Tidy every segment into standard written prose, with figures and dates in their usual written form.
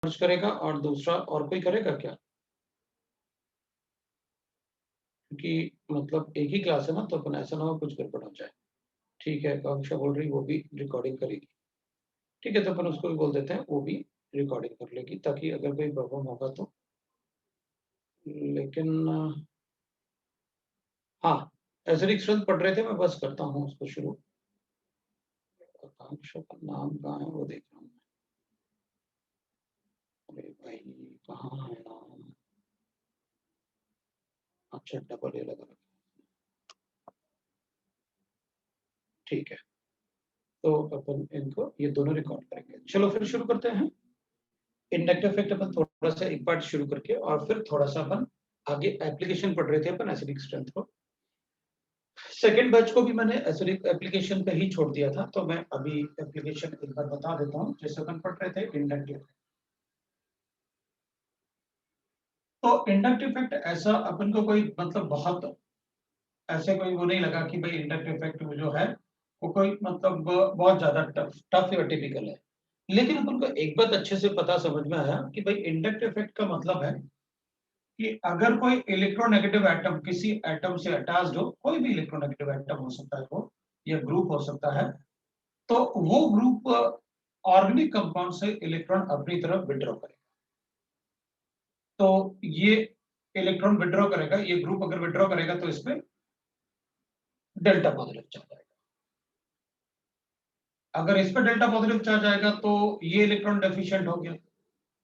मर्ज करेगा और दूसरा और कोई करेगा क्या? क्योंकि मतलब एक ही क्लास है ना, तो अपन ऐसा ना हो कुछ गड़बड़ हो जाए। ठीक है, आकांक्षा बोल रही वो भी रिकॉर्डिंग करेगी। ठीक है, तो अपन उसको भी बोल देते हैं, वो भी रिकॉर्डिंग कर लेगी, ताकि अगर कोई प्रॉब्लम होगा तो। लेकिन हाँ, एसिडिक स्ट्रेंथ पढ़ रहे थे, मैं बस करता हूँ उसको शुरू। आकांक्षा का नाम कहाँ है वो देख रहा हूँ। अरे भाई, कहाँ है नाम? अच्छा, डबल ए लगा रखा है। ठीक है, तो अपन इनको ये दोनों रिकॉर्ड करेंगे। चलो फिर शुरू करते हैं। इंडक्टिव इफेक्ट अपन थोड़ा सा एक पार्ट शुरू करके और फिर थोड़ा सा अपन आगे एप्लीकेशन पढ़ रहे थे अपन एसिडिक स्ट्रेंथ को। सेकेंड बैच को भी मैंने एसिडिक एप्लीकेशन पे ही छोड़ दिया था, तो मैं अभी एप्लीकेशन एक बार बता देता हूँ। जैसे अपन पढ़ रहे थे इंडक्टिव, तो इंडक्टिव इफेक्ट ऐसा अपन को कोई मतलब बहुत ऐसे कोई वो नहीं लगा कि भाई इंडक्टिव इफेक्ट जो है वो कोई मतलब बहुत ज्यादा टफ या टिपिकल है। लेकिन अपन को एक बात अच्छे से पता समझ में आया कि भाई इंडक्टिव इफेक्ट का मतलब है कि अगर कोई इलेक्ट्रोनेगेटिव एटम किसी एटम से अटैच्ड हो, कोई भी इलेक्ट्रोनेगेटिव एटम हो सकता है वो, या ग्रुप हो सकता है, तो वो ग्रुप ऑर्गेनिक कंपाउंड से इलेक्ट्रॉन अपनी तरफ विड्रॉ करेगा। तो ये इलेक्ट्रॉन विड्रॉ करेगा, ये ग्रुप अगर विड्रॉ करेगा तो इसमें डेल्टा पॉजिटिव चार्ज आएगा। अगर इस पर डेल्टा पॉजिटिव चार्ज आएगा तो ये इलेक्ट्रॉन डेफिशिएंट हो गया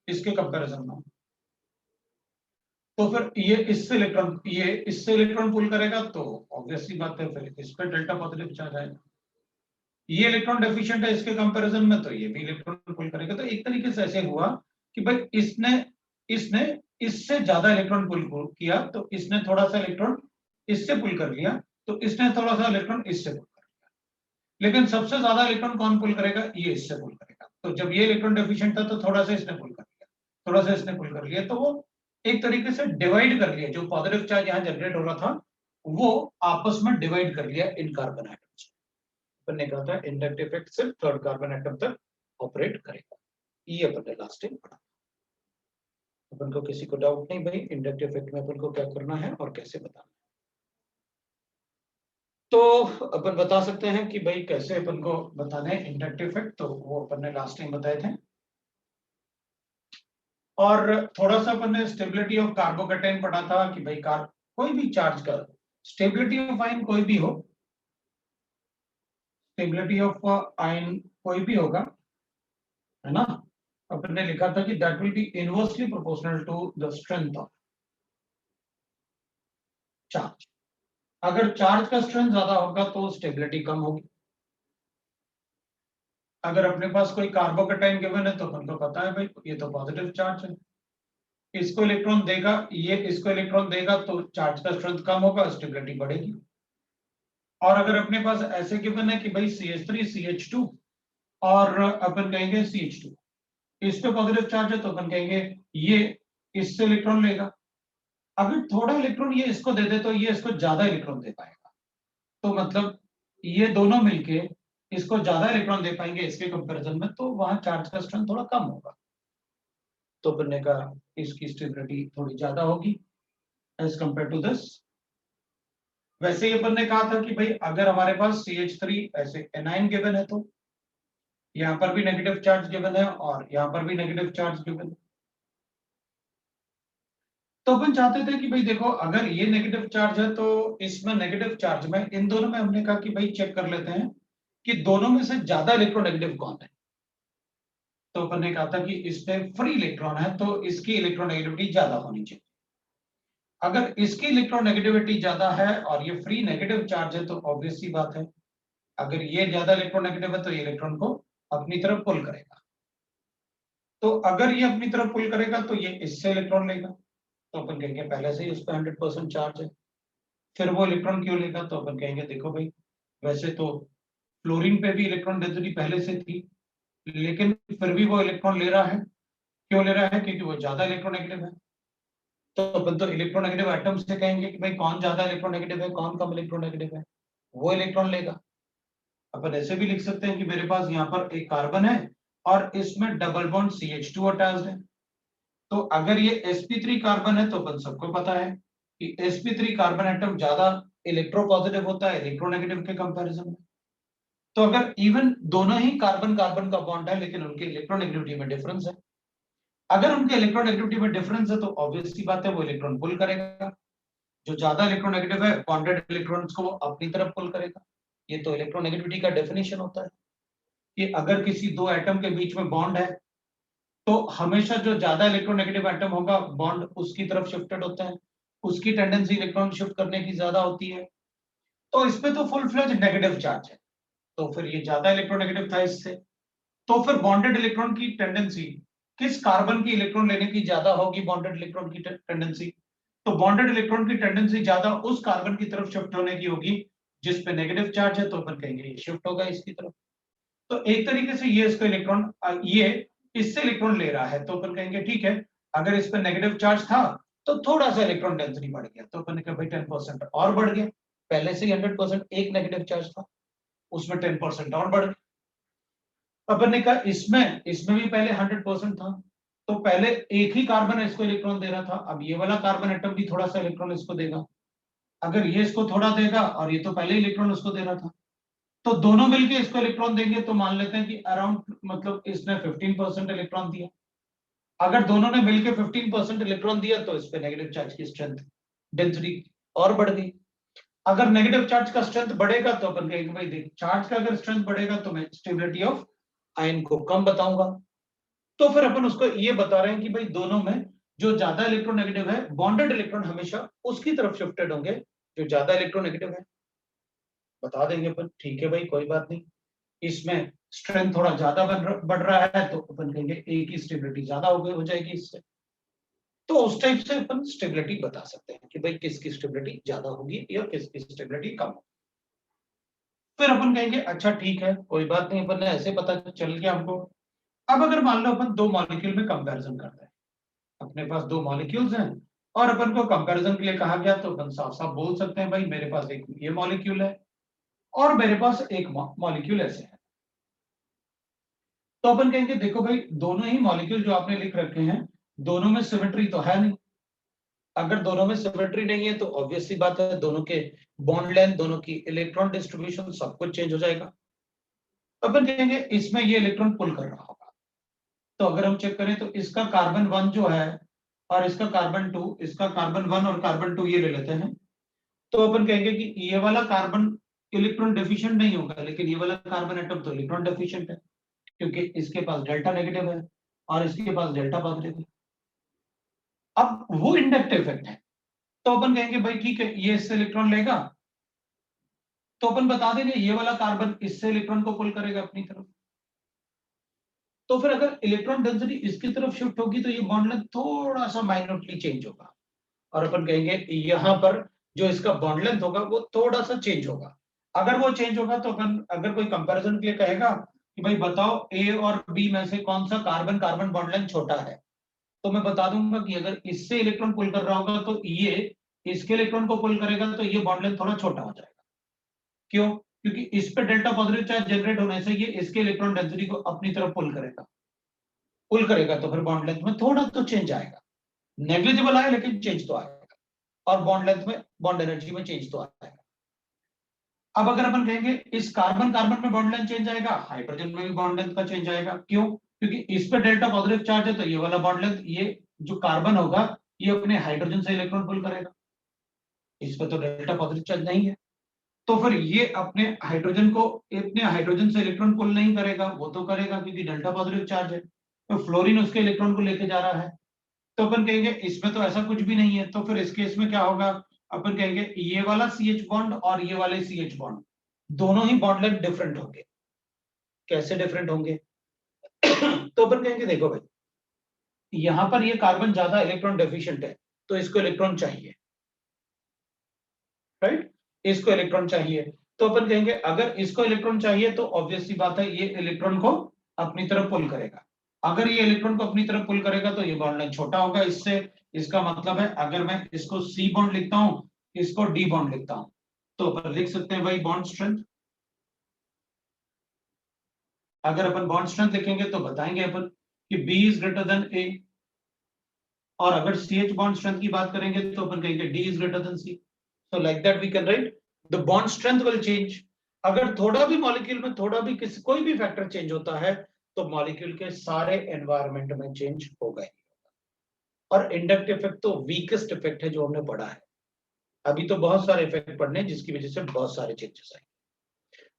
इसके कंपैरिजन में। तो फिर ये इससे इलेक्ट्रॉन पुल करेगा, तो ऑब्वियसली बात है फिर इस पर डेल्टा पॉजिटिव चार्ज आएगा। ये इलेक्ट्रॉन डेफिशिएंट है इसके कंपैरिजन में, तो ये भी इलेक्ट्रॉन पुल करेगा। तो एक तरीके से ऐसे हुआ कि भाई इसने इसने इससे ज्यादा इलेक्ट्रॉन पुल किया, तो इसने थोड़ा सा इलेक्ट्रॉन इससे पुल कर लिया, तो इसने थोड़ा सा इलेक्ट्रॉन इससे पुल कर लिया। लेकिन सबसे ज्यादा इलेक्ट्रॉन कौन पुल करेगा? ये इससे पुल करेगा। तो जब ये इलेक्ट्रॉन डेफिशिएंट था तो थोड़ा सा इसने पुल कर लिया, थोड़ा सा इसने पुल कर लिया, तो वो एक तरीके से डिवाइड कर लिया। जो पॉजिटिव चार्ज यहाँ जनरेट हो रहा था वो आपस में डिवाइड कर लिया इन कार्बन एटम्स। अपन ने कहा था इंडक्टिव इफेक्ट सिर्फ थर्ड कार्बन एटम तक ऑपरेट करेगा। ये अपन ने लास्ट टाइम पढ़ा। अपन को किसी को डाउट नहीं भाई इंडक्टिव इफेक्ट में अपन को क्या करना है और कैसे बताना है? तो अपन बता सकते हैं कि भाई कैसे अपन को बताना है इंडक्टिव इफेक्ट, तो वो अपन ने लास्ट टाइम बताए थे। और थोड़ा सा अपन ने स्टेबिलिटी ऑफ कार्बोकैटायन पढ़ा था कि भाई कोई भी चार्ज का स्टेबिलिटी ऑफ आयन कोई भी हो, स्टेबिलिटी ऑफ आयन कोई भी होगा, है ना? अपन ने लिखा था कि that will be inversely proportional to the strength of charge. अगर चार्ज का स्ट्रेंथ ज्यादा होगा तो स्टेबिलिटी कम होगी। अगर अपने पास कोई कार्बोकैटायन गिवन है तो अपन को पता है भाई ये तो पॉजिटिव चार्ज है, इसको इलेक्ट्रॉन देगा, ये इसको इलेक्ट्रॉन देगा, तो चार्ज का स्ट्रेंथ कम होगा, स्टेबिलिटी बढ़ेगी। और अगर अपने पास ऐसे गिवन है कि भाई CH3 CH2 और अपन कहेंगे CH2, इस पे पॉजिटिव चार्ज है, तो अपन कहेंगे ये इससे इलेक्ट्रॉन लेगा। अगर थोड़ा इलेक्ट्रॉन ये इसको दे दे तो ये इसको ज्यादा इलेक्ट्रॉन दे पाएगा। तो मतलब ये दोनों मिलके इसको ज्यादा इलेक्ट्रॉन दे पाएंगे इसके कंपैरिजन में, तो वहां चार्ज का स्ट्रेंथ थोड़ा कम होगा। तो बनने का इसकी स्टेबिलिटी थोड़ी ज्यादा होगी एज कंपेयर टू दिस। वैसे ही अपन ने कहा था कि भाई अगर हमारे पास CH3 ऐसे एनाइन गिवन है, तो यहाँ पर भी नेगेटिव चार्ज गिवन है और यहाँ पर भी नेगेटिव चार्ज गिवन है। तो अपन चाहते थे कि भाई देखो अगर ये नेगेटिव चार्ज है तो इसमें नेगेटिव चार्ज में इन दोनों में हमने कहा कि भाई चेक कर लेते हैं कि दोनों में से ज्यादा इलेक्ट्रोनेगेटिव कौन है। तो अपन ने कहा था कि इसमें फ्री इलेक्ट्रॉन है तो इसकी इलेक्ट्रोनेगेटिविटी ज्यादा होनी चाहिए। अगर इसकी इलेक्ट्रोनेगेटिविटी ज्यादा है और ये फ्री नेगेटिव चार्ज है, तो ऑब्वियस सी बात है अगर ये ज्यादा इलेक्ट्रोनेगेटिव है तो ये इलेक्ट्रॉन को अपनी तरफ पुल करेगा। तो अगर ये अपनी तरफ पुल करेगा तो ये इससे इलेक्ट्रॉन लेगा, तो अपन कहेंगे पहले से ही उस पर 100% चार्ज है। फिर वो इलेक्ट्रॉन क्यों लेगा? तो अपन कहेंगे देखो भाई वैसे तो फ्लोरीन पे भी इलेक्ट्रॉन डेंसिटी पहले से थी, लेकिन फिर भी वो इलेक्ट्रॉन ले रहा है। क्यों ले रहा है? क्योंकि वो ज्यादा इलेक्ट्रोनेगेटिव है। तो अपन तो इलेक्ट्रोनेगेटिव एटम से कहेंगे कि भाई कौन ज्यादा इलेक्ट्रोनेगेटिव है, कौन कम इलेक्ट्रोनेगेटिव है, वो इलेक्ट्रॉन लेगा। अपन ऐसे भी लिख सकते हैं कि मेरे पास यहाँ पर एक कार्बन है और इसमें डबल बॉन्ड CH2 अटैच्ड है। तो अगर ये sp3 कार्बन है तो अपन सबको पता है कि sp3 कार्बन एटम ज्यादा इलेक्ट्रोपॉजिटिव होता है इलेक्ट्रोनेगेटिव के कंपैरिजन में। तो अगर इवन दोनों ही कार्बन कार्बन का बॉन्ड है लेकिन उनकी इलेक्ट्रोनेगेटिविटी में डिफरेंस है, अगर उनके इलेक्ट्रोनेगेटिविटी में डिफरेंस है तो ऑब्वियस सी बात है वो इलेक्ट्रॉन पुल करेगा। जो ज्यादा इलेक्ट्रोनेगेटिव है बॉन्डेड इलेक्ट्रॉन्स को वो अपनी तरफ पुल करेगा। ये तो इलेक्ट्रोनेगेटिविटी का डेफिनेशन होता है कि अगर किसी दो एटम के बीच में बॉन्ड है तो हमेशा जो ज्यादा इलेक्ट्रोनेगेटिव एटम होगा बॉन्ड उसकी तरफ शिफ्टेड होता है, उसकी टेंडेंसी इलेक्ट्रॉन शिफ्ट करने की ज्यादा होती है। तो इसमें तो फुल फ्लेज नेगेटिव चार्ज है, तो फिर ये ज्यादा इलेक्ट्रोनेगेटिव था इससे। तो फिर बॉन्डेड इलेक्ट्रॉन की टेंडेंसी किस कार्बन की इलेक्ट्रॉन लेने की ज्यादा होगी, बॉन्डेड इलेक्ट्रॉन की टेंडेंसी। तो बॉन्डेड इलेक्ट्रॉन की टेंडेंसी ज्यादा उस कार्बन की तरफ शिफ्ट होने की होगी जिस पे नेगेटिव चार्ज है, तो अपन कहेंगे ये शिफ्ट होगा इसकी तरफ। तो एक तरीके से ये इसका इलेक्ट्रॉन ये इससे इलेक्ट्रॉन ले रहा है, तो अपन कहेंगे ठीक है अगर इस पर नेगेटिव चार्ज था तो थोड़ा सा इलेक्ट्रॉन डेंसिटी बढ़ गया, तो अपन कहें भाई 10% और बढ़ गया। पहले से 100% एक नेगेटिव चार्ज था, उसमें 10% और बढ़ गया। अपन ने कहा इसमें भी पहले 100% था, तो पहले एक ही कार्बन इसको इलेक्ट्रॉन दे रहा था, अब ये वाला कार्बन एटम भी थोड़ा सा इलेक्ट्रॉन इसको देगा। अगर ये इसको थोड़ा देगा और ये तो पहले इलेक्ट्रॉन उसको दे रहा था, तो दोनों मिलके इसको इलेक्ट्रॉन देंगे, तो मान लेते हैं कि अराउंड मतलब इसने 15% इलेक्ट्रॉन दिया। अगर दोनों ने मिलकर 15% इलेक्ट्रॉन दिया तो इस पे नेगेटिव चार्ज की स्ट्रेंथ डेंसिटी और बढ़ गई। अगर नेगेटिव चार्ज का स्ट्रेंथ बढ़ेगा तो अपन कहेंगे भाई देख चार्ज का अगर स्ट्रेंथ बढ़ेगा तो मैं स्टेबिलिटी ऑफ आयन को कम बताऊंगा। तो फिर अपन उसको ये बता रहे हैं कि भाई दोनों में जो ज्यादा इलेक्ट्रोनेगेटिव है बॉन्डेड इलेक्ट्रॉन हमेशा उसकी तरफ शिफ्टेड होंगे जो ज्यादा इलेक्ट्रोनेगेटिव है। बता देंगे अपन ठीक है भाई कोई बात नहीं, इसमें स्ट्रेंथ थोड़ा ज्यादा बढ़ रहा है तो अपन कहेंगे ए की स्टेबिलिटी ज्यादा हो जाएगी इससे। तो उस टाइप से अपन स्टेबिलिटी बता सकते हैं कि भाई किसकी स्टेबिलिटी ज्यादा होगी या किसकी स्टेबिलिटी कम होगी। फिर अपन कहेंगे अच्छा ठीक है कोई बात नहीं, अपन ने ऐसे पता चल गया हमको। अब अगर मान लो अपन दो मॉलिक्यूल में कंपैरिजन करते हैं, अपने पास दो मॉलिक्यूल्स हैं और अपन को कंपैरिजन के लिए कहा गया, तो अपन साफ साफ बोल सकते हैं भाई मेरे पास एक ये मॉलिक्यूल है और मेरे पास एक मॉलिक्यूल ऐसे है। तो अपन कहेंगे देखो भाई दोनों ही मॉलिक्यूल जो आपने लिख रखे हैं दोनों में सिमेट्री तो है नहीं। अगर दोनों में सिमेट्री नहीं है तो ऑब्वियस सी बात है दोनों के बॉन्ड लेंथ दोनों की इलेक्ट्रॉन डिस्ट्रीब्यूशन सब कुछ चेंज हो जाएगा। अपन कहेंगे इसमें ये इलेक्ट्रॉन पुल कर रहा होगा, तो अगर हम चेक करें तो इसका कार्बन 1 जो है और इसका कार्बन 2, इसका कार्बन 1 और कार्बन 2 ये ले लेते हैं, तो अपन कहेंगे कि ये वाला कार्बन इलेक्ट्रॉन डेफिशिएंट नहीं होगा लेकिन ये वाला कार्बन एटम तो इलेक्ट्रॉन डेफिशिएंट है क्योंकि इसके पास डेल्टा नेगेटिव है और इसके पास डेल्टा पॉजिटिव है। अब वो इंडक्टिव इफेक्ट है, तो अपन कहेंगे भाई ठीक है ये इससे इलेक्ट्रॉन लेगा, तो अपन बता देंगे ये वाला कार्बन इससे इलेक्ट्रॉन को पुल करेगा अपनी तरफ। तो फिर अगर इलेक्ट्रॉन डेंसिटी इसकी तरफ शिफ्ट होगी तो ये बॉन्ड लेंथ थोड़ा सा माइन्यूटली चेंज होगा और अपन कहेंगे यहां पर जो इसका बॉन्ड लेंथ होगा वो थोड़ा सा चेंज होगा। अगर वो चेंज होगा तो अपन अगर कोई कंपैरिजन के लिए कहेगा कि भाई बताओ ए और बी में से कौन सा कार्बन कार्बन बॉन्ड लेंथ छोटा है, तो मैं बता दूंगा कि अगर इससे इलेक्ट्रॉन पुल कर रहा होगा तो ये इसके इलेक्ट्रॉन को पुल करेगा तो ये बॉन्ड लेंथ थोड़ा छोटा हो जाएगा। क्यों? क्योंकि इस पे डेल्टा पॉजिटिव चार्ज जनरेट होने से ये इसके इलेक्ट्रॉन डेंसिटी को अपनी तरफ पुल करेगा तो फिर बॉन्ड लेंथ में थोड़ा तो चेंज आएगा, नेग्लिजिबल आए लेकिन चेंज तो आएगा और बॉन्ड लेंथ में बॉन्ड एनर्जी में चेंज तो आएगा। अब अगर अपन कहेंगे इस कार्बन कार्बन में बॉन्ड लेंथ चेंज आएगा, हाइड्रोजन में भी बॉन्ड लेंथ का चेंज आएगा। क्यों? क्योंकि इस पे डेल्टा पॉजिटिव चार्ज है तो ये वाला बॉन्ड लेंथ ये जो कार्बन होगा ये अपने हाइड्रोजन से इलेक्ट्रॉन पुल करेगा, इस पे तो डेल्टा पॉजिटिव चार्ज नहीं है, तो फिर ये अपने हाइड्रोजन से इलेक्ट्रॉन पुल नहीं करेगा, वो तो करेगा क्योंकि डेल्टा पॉजिटिव चार्ज है, तो फ्लोरीन उसके इलेक्ट्रॉन को लेके जा रहा है। तो अपन कहेंगे इसमें तो ऐसा कुछ भी नहीं है, तो फिर इस केस में क्या होगा, अपन कहेंगे ये वाला CH बॉन्ड और ये वाले CH बॉन्ड दोनों ही बॉन्ड लेंथ डिफरेंट होंगे। कैसे डिफरेंट होंगे? तो अपन कहेंगे देखो भाई यहां पर ये कार्बन ज्यादा इलेक्ट्रॉन डेफिशिएंट है तो इसको इलेक्ट्रॉन चाहिए, राइट, इसको इलेक्ट्रॉन चाहिए। तो अपन कहेंगे अगर इसको इलेक्ट्रॉन चाहिए तो ऑब्वियस सी बात है ये इलेक्ट्रॉन को अपनी तरफ पुल करेगा। अगर ये इलेक्ट्रॉन को अपनी तरफ पुल करेगा तो ये बॉन्ड लेंथ छोटा होगा इससे, इसका मतलब है अगर मैं इसको C बॉन्ड लिखता हूं इसको D बॉन्ड लिखता हूं तो अपन लिख सकते हैं भाई बॉन्ड स्ट्रेंथ अगर अपन बॉन्ड स्ट्रेंथ लिखेंगे तो बताएंगे अपन कि B is greater than A, और अगर CH बॉन्ड स्ट्रेंथ की बात करेंगे तो अपन कहेंगे D is greater than C. So like that we can write the bond strength will change. अगर थोड़ा भी मॉलिक्यूल में थोड़ा भी किसी कोई भी फैक्टर चेंज होता है तो मॉलिक्यूल के सारे एनवायरनमेंट में चेंज होगा ही. और इंडक्टिव इफेक्ट तो वीकेस्ट इफेक्ट है जो हमने पढ़ा है. अभी तो बहुत सारे इफेक्ट पढ़ने हैं जिसकी वजह से बहुत सारे चेंजेस आए.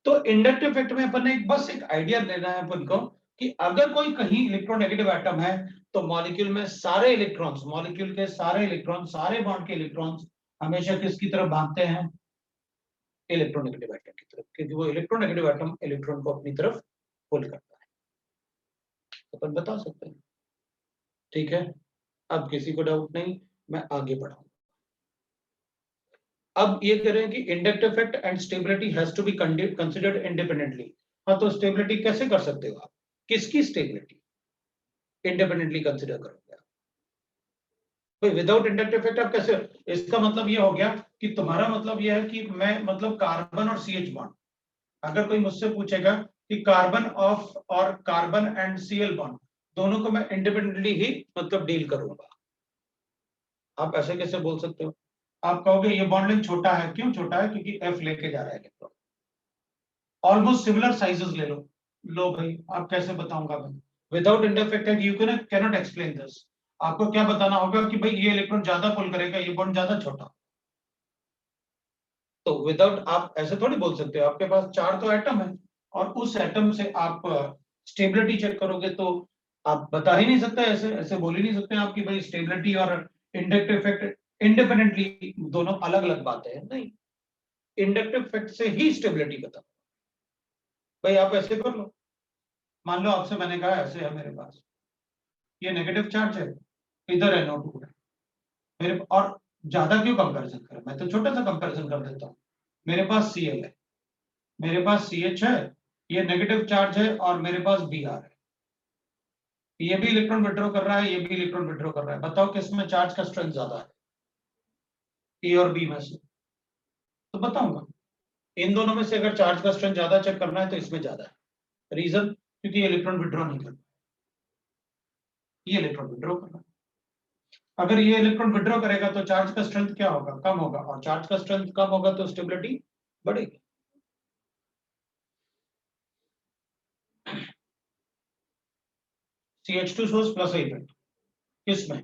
तो इंडक्टिव इफेक्ट में अपन ने बस एक आइडिया लेना है अपन को कि अगर कोई कहीं इलेक्ट्रोनेगेटिव एटम है तो मॉलिक्यूल में सारे इलेक्ट्रॉन्स, मॉलिक्यूल के सारे इलेक्ट्रॉन, सारे बॉन्ड के इलेक्ट्रॉन्स हमेशा किसकी तरफ भागते हैं? इलेक्ट्रोनेगेटिव एटम की तरफ, क्योंकि वो इलेक्ट्रोनेगेटिव एटम इलेक्ट्रॉन को अपनी तरफ पुल करता है. तो अपन बता सकते हैं. ठीक है, अब किसी को डाउट नहीं, मैं आगे बढ़ाऊंगा. अब ये कह रहे हैं कि inductive effect and stability has to be considered independently. हाँ, तो स्टेबिलिटी कैसे कर सकते हो आप? किसकी स्टेबिलिटी इंडिपेंडेंटली कंसीडर करोगे आप? भाई विदाउट इंडक्टिव इफेक्ट आप कैसे? इसका मतलब ये हो गया कि तुम्हारा मतलब ये है कि मैं मतलब कार्बन और CH बॉन्ड, अगर कोई मुझसे पूछेगा कि कार्बन ऑफ और कार्बन एंड Cl बॉन्ड दोनों को मैं इंडिपेंडेंटली ही मतलब डील करूंगा, आप ऐसे कैसे बोल सकते हो? आप कहोगे ये बॉन्ड लेंथ छोटा है. क्यों छोटा है? क्योंकि F लेके जा रहा है इलेक्ट्रॉन. ऑलमोस्ट सिमिलर साइजेस ले लो. लो भाई, आप कैसे बताऊंगा मैं? Without interface you can not explain this. आपको क्या बताना होगा कि भाई ये इलेक्ट्रॉन ज्यादा पुल करेगा, ये बॉन्ड ज्यादा छोटा. तो विदाउट, आप ऐसे थोड़ी बोल सकते हो. आपके पास 4 तो एटम है और उस एटम से आप स्टेबिलिटी चेक करोगे तो आप बता ही नहीं सकते. ऐसे ऐसे बोल ही नहीं सकते आप कि भाई स्टेबिलिटी और इंडक्टिव इफेक्ट इंडिपेंडेंटली दोनों अलग अलग बातें हैं. नहीं, इंडक्टिव इफेक्ट से ही स्टेबिलिटी बता. भाई आप ऐसे कर लो. मान लो आपसे मैंने कहा ऐसे है मेरे पास, ये नेगेटिव चार्ज है, इधर है NO2 है मेरे, और ज्यादा क्यों कंपैरिजन करें, मैं तो छोटा सा कंपैरिजन कर देता हूँ. मेरे पास Cl है, मेरे पास CH है, ये नेगेटिव चार्ज है, और मेरे पास Br है. ये भी इलेक्ट्रॉन विड्रॉ कर रहा है, ये भी इलेक्ट्रॉन विड्रॉ कर रहा है. बताओ किसमें चार्ज का स्ट्रेंथ ज्यादा है, ए और बी में से? तो बताऊंगा. इन दोनों में से अगर चार्ज का स्ट्रेंथ ज्यादा चेक करना है तो इसमें ज्यादा है. रीजन? क्योंकि ये इलेक्ट्रॉन विड्रॉ नहीं कर रहा, ये इलेक्ट्रॉन विड्रॉ कर रहा है. अगर ये इलेक्ट्रॉन विड्रॉ करेगा तो चार्ज का स्ट्रेंथ क्या होगा? कम होगा, और चार्ज का स्ट्रेंथ कम होगा तो स्टेबिलिटी बढ़ेगी. CH2 सोर्स प्लस इफेक्ट किसमें?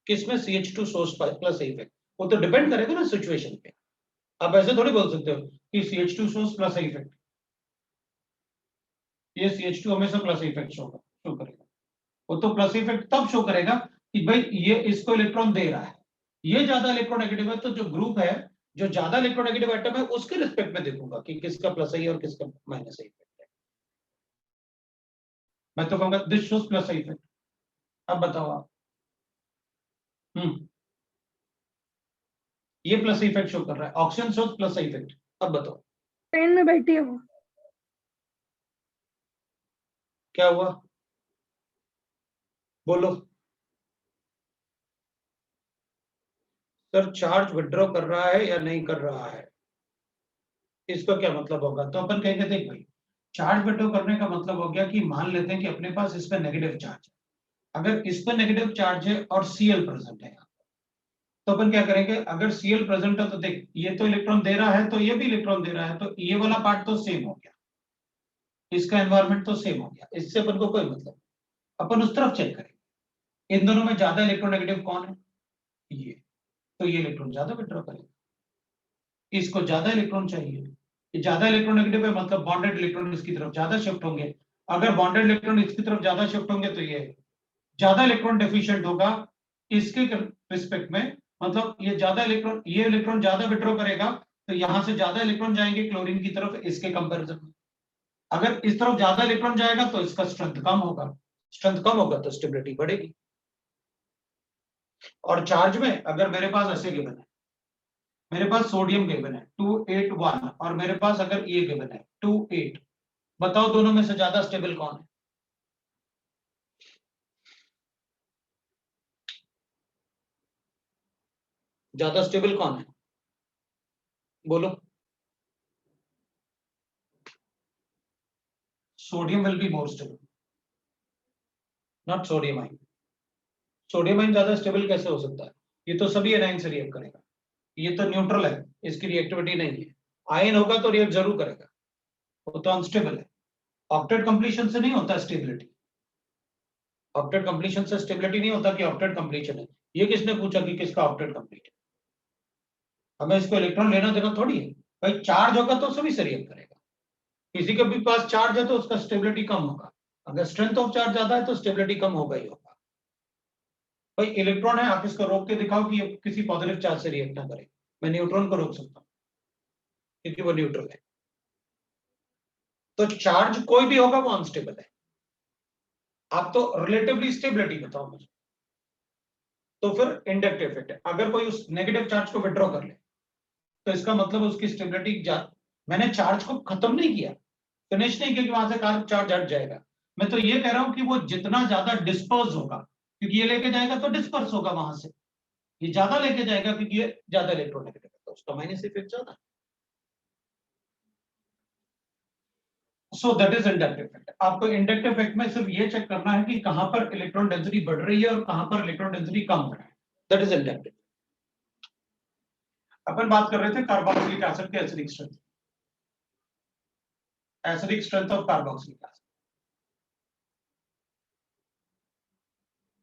किसमें CH2 सोर्स प्लस इफेक्ट? वो तो डिपेंड करेगा ना सिचुएशन पे. आप ऐसे थोड़ी बोल सकते हो कि CH2 सोर्स प्लस इफेक्ट. ये CH2 हमेशा प्लस इफेक्ट शो करेगा. वो तो प्लस इफेक्ट तब शो करेगा कि भाई ये इसको इलेक्ट्रॉन दे रहा है, ये ज्यादा इलेक्ट्रोनेगेटिव है, तो जो ग्रुप है, जो ज्यादा इलेक्ट्रोनेगेटिव एटम है, उसके रिस्पेक्ट में देखूंगा कि किसका प्लस है और किसका माइनस है इफेक्ट है. मैं तो कहूंगा दिस शोस प्लस इफेक्ट. अब बताओ आप. ये प्लस इफेक्ट शो कर रहा है, ऑक्सीजन शोस प्लस इफेक्ट. अब बताओ. ट्रेन में बैठी हूँ. क्या हुआ? बोलो. सर चार्ज विड्रॉ कर रहा है या नहीं कर रहा है, इसका क्या मतलब होगा? तो अपन कहेंगे देख भाई, चार्ज विड्रॉ करने का मतलब हो गया कि मान लेते हैं कि अपने पास इस पर नेगेटिव चार्ज है. अगर इस पर नेगेटिव चार्ज है और Cl प्रेजेंट है, तो अपन क्या करेंगे? अगर Cl प्रेजेंट है तो देख, ये तो इलेक्ट्रॉन दे रहा है तो ये भी इलेक्ट्रॉन दे रहा है, तो ये वाला पार्ट तो सेम हो गया, इसका एनवायरनमेंट तो सेम हो गया, इससे अपन को कोई मतलब. अपन उस तरफ चेक करेंगे इन दोनों में ज्यादा इलेक्ट्रोनेगेटिव कौन है, ये. तो ये इलेक्ट्रॉन ज्यादा विड्रॉ करेगा, इसको ज्यादा इलेक्ट्रॉन चाहिए. ये ज्यादा इलेक्ट्रोनेगेटिव है, मतलब बॉन्डेड इलेक्ट्रॉन इसकी तरफ ज्यादा शिफ्ट होंगे. अगर बॉन्डेड इलेक्ट्रॉन इसकी तरफ ज्यादा शिफ्ट होंगे तो ये ज्यादा इलेक्ट्रॉन डेफिशिएंट होगा इसके रिस्पेक्ट में. मतलब ये इलेक्ट्रॉन ज्यादा विड्रॉ करेगा, तो यहां से ज्यादा इलेक्ट्रॉन जाएंगे क्लोरीन की तरफ इसके कंपैरिजन में. अगर इस तरफ ज्यादा इलेक्ट्रॉन जाएगा तो इसका स्ट्रेंथ कम होगा, स्ट्रेंथ कम होगा तो स्टेबिलिटी बढ़ेगी. और चार्ज में अगर मेरे पास ऐसे गिवन है, मेरे पास सोडियम गिवन है 281, और मेरे पास अगर ये गिवन है 28, बताओ दोनों में से ज्यादा स्टेबल कौन है? ज्यादा स्टेबल कौन है? बोलो. Sodium will be more stable, not sodium आइन। सोडियम आइन ज्यादा स्टेबल कैसे हो सकता है? ये तो सभी एनाइन से रिएक्ट करेगा, ये तो न्यूट्रल है, इसकी रिएक्टिविटी नहीं है। आयन होगा तो रिएक्ट जरूर करेगा, वो तो अनस्टेबल है। ऑक्टेट कंप्लीशन से नहीं होता स्टेबिलिटी, ऑक्टेट कंप्लीशन से स्टेबिलिटी नहीं होता कि ऑक्टेट कंप्लीशन है। ये किसने पूछा कि किसका ऑक्टेट कंप्लीट है? हमें इसको इलेक्ट्रॉन लेना देना थोड़ी है भाई। चार्ज होगा तो सभी से रिएक्ट करेगा, किसी के भी पास चार्ज है तो उसका स्टेबिलिटी कम होगा। अगर स्ट्रेंथ ऑफ चार्ज ज्यादा है तो स्टेबिलिटी कम होगा ही होगा। भाई इलेक्ट्रॉन है, आप इसको रोक के दिखाओ कि ये किसी पॉजिटिव चार्ज से रिएक्ट ना करे। मैं न्यूट्रॉन को रोक सकता हूं क्योंकि वो न्यूट्रल है। तो चार्ज कोई भी होगा वो अनस्टेबल है। आप तो रिलेटिवली स्टेबिलिटी बताओ मुझे। तो फिर इंडक्टिव इफेक्ट है, अगर कोई उस नेगेटिव चार्ज को विड्रॉ कर ले तो इसका मतलब उसकी स्टेबिलिटी, मैंने चार्ज को खत्म नहीं किया, फिनिश नहीं किया कि वहां से चार्ज हट जाएगा। मैं तो ये कह रहा हूं कि वो जितना ज्यादा डिस्पर्स होगा, क्योंकि ये लेके जाएगा तो डिस्पर्स होगा वहां से, ये ज्यादा लेके जाएगा क्योंकि ये ज्यादा इलेक्ट्रोनेगेटिव है तो उसका माइनस इफेक्ट ज्यादा है। सो दैट इज इंडक्टिव इफेक्ट। आपको इंडक्टिव इफेक्ट में सिर्फ ये चेक करना है कि कहां पर इलेक्ट्रॉन डेंसिटी बढ़ रही है और कहां पर इलेक्ट्रॉन डेंसिटी कम हो रहा है, दैट इज इंडक्टिव। अपन बात कर रहे थे कार्बोक्सिलिक एसिड के acidic strength, acidic strength of carboxylic acid,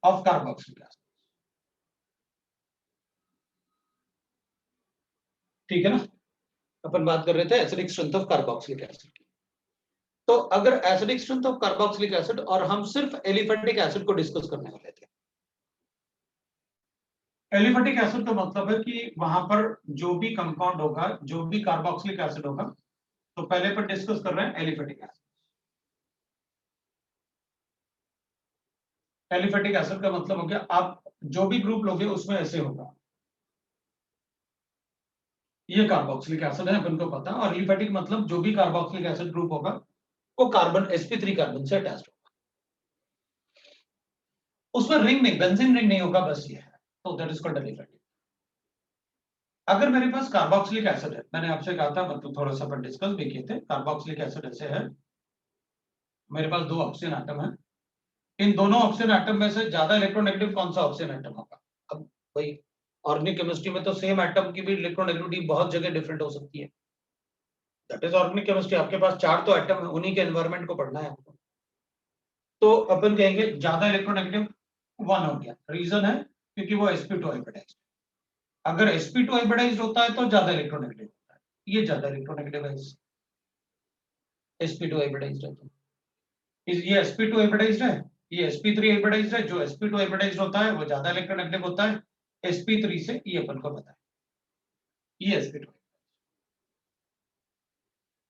of carboxylic acid, ठीक है ना। अपन बात कर रहे थे acidic strength of carboxylic acid की। तो अगर acidic strength of carboxylic acid, और हम सिर्फ एलिफेटिक एसिड को डिस्कस करने वाले थे। एलिफेटिक एसिड का मतलब है कि वहां पर जो भी कंपाउंड होगा, जो भी कार्बोक्सिलिक एसिड होगा, तो पहले पर डिस्कस कर रहे हैं एलिफेटिक एसिड। एलिफेटिक एसिड का मतलब हो गया आप जो भी ग्रुप लोगे उसमें ऐसे होगा, ये कार्बोक्सिलिक एसिड है अपन को पता। और एलिफेटिक मतलब जो भी कार्बोक्सिलिक एसिड ग्रुप होगा वो कार्बन sp3 कार्बन से अटैच्ड होगा, उसमें रिंग नहीं, बेंजीन रिंग नहीं होगा, बस ये है, तो दैट इज कॉल्ड एलिफेटिक। अगर मेरे पास कार्बोक्सिलिक एसिड है, मैंने आपसे कहा था, मतलब थोड़ा सा अपन डिस्कस भी किए थे, कार्बोक्सिलिक एसिड ऐसे है, मेरे पास दो ऑक्सीजन एटम है, इन दोनों ऑक्सीजन एटम में से ज्यादा इलेक्ट्रोनेगेटिव कौन सा ऑक्सीजन एटम होगा? अब भाई ऑर्गेनिक केमिस्ट्री में तो सेम एटम की भी इलेक्ट्रोनेगेटिविटी बहुत जगह डिफरेंट हो सकती है, दैट इज ऑर्गेनिक केमिस्ट्री। आपके पास चार तो एटम है, उन्हीं के एनवायरनमेंट को पढ़ना है आपको। तो अपन कहेंगे ज्यादा इलेक्ट्रोनेगेटिव 1 हो गया, रीजन है क्योंकि वो sp2 हाइब्रिडाइज्ड। अगर sp2 हाइब्रिडाइज्ड होता है तो ज्यादा इलेक्ट्रोनेगेटिव होता है, ये ज्यादा इलेक्ट्रोनेगेटिव है, sp2 हाइब्रिडाइज्ड है तो ये sp2 हाइब्रिडाइज्ड है, ये sp3 हाइब्रिडाइज्ड है। जो sp2 हाइब्रिडाइज्ड होता है वो ज्यादा इलेक्ट्रोनेगेटिव होता है sp3 से, ये अपन को पता है, ये sp2।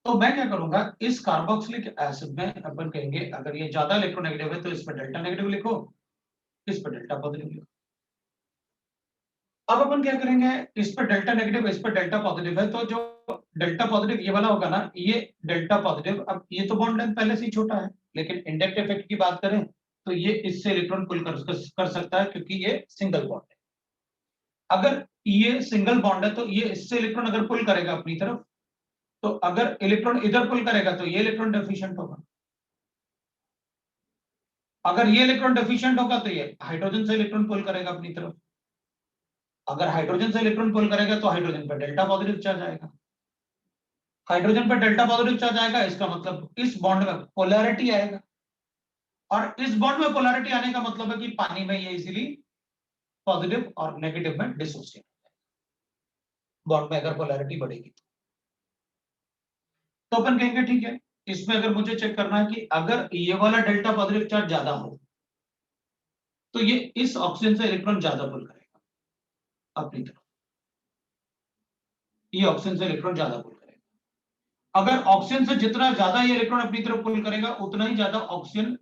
तो मैं क्या करूंगा, इस कार्बोक्सिलिक एसिड में अपन कहेंगे अगर ये ज्यादा इलेक्ट्रोनेगेटिव है तो इस पर डेल्टा नेगेटिव लिखो, इस पर डेल्टा पॉजिटिव लिखो। अब अपन क्या करेंगे, इस पर डेल्टा नेगेटिव, इस पर डेल्टा पॉजिटिव है, तो जो डेल्टा पॉजिटिव ये वाला होगा ना, ये डेल्टा पॉजिटिव, अब ये तो बॉन्ड लेंथ पहले से ही छोटा है, लेकिन इंडक्टिव इफेक्ट की बात करें तो ये इससे इलेक्ट्रॉन पुल कर सकता है क्योंकि ये सिंगल बॉन्ड है। अगर ये सिंगल बॉन्ड है तो ये इससे इलेक्ट्रॉन अगर पुल करेगा अपनी तरफ, तो अगर इलेक्ट्रॉन इधर पुल करेगा तो ये इलेक्ट्रॉन डेफिशिएंट होगा, अगर ये इलेक्ट्रॉन डेफिशिएंट होगा तो ये हाइड्रोजन से इलेक्ट्रॉन पुल करेगा अपनी तरफ, अगर हाइड्रोजन से इलेक्ट्रॉन पुल करेगा तो हाइड्रोजन पर डेल्टा पॉजिटिव चार्ज आएगा, हाइड्रोजन पर डेल्टा पॉजिटिव चार्ज आएगा, इसका मतलब इस बॉन्ड में पोलैरिटी आएगा, और इस बॉन्ड में पोलैरिटी आने का मतलब है कि पानी में ये इजीली पॉजिटिव और नेगेटिव में डिसोसिएट हो जाएगा, बॉन्ड में अगर पोलैरिटी बढ़ेगी तो अपन कहेंगे ठीक है, इसमें अगर मुझे चेक करना है कि अगर ये वाला डेल्टा पॉजिटिव चार्ज ज्यादा हो तो ये इस ऑक्सीजन से इलेक्ट्रॉन ज्यादा पुल करेगा अपनी तरफ, ये ऑक्सीजन से इलेक्ट्रॉन ज्यादा पुल करेगा। अगर ऑक्सीजन से जितना ज्यादा ये इलेक्ट्रॉन अपनी तरफ पुल करेगा उतना ही ज्यादा ऑक्सीजन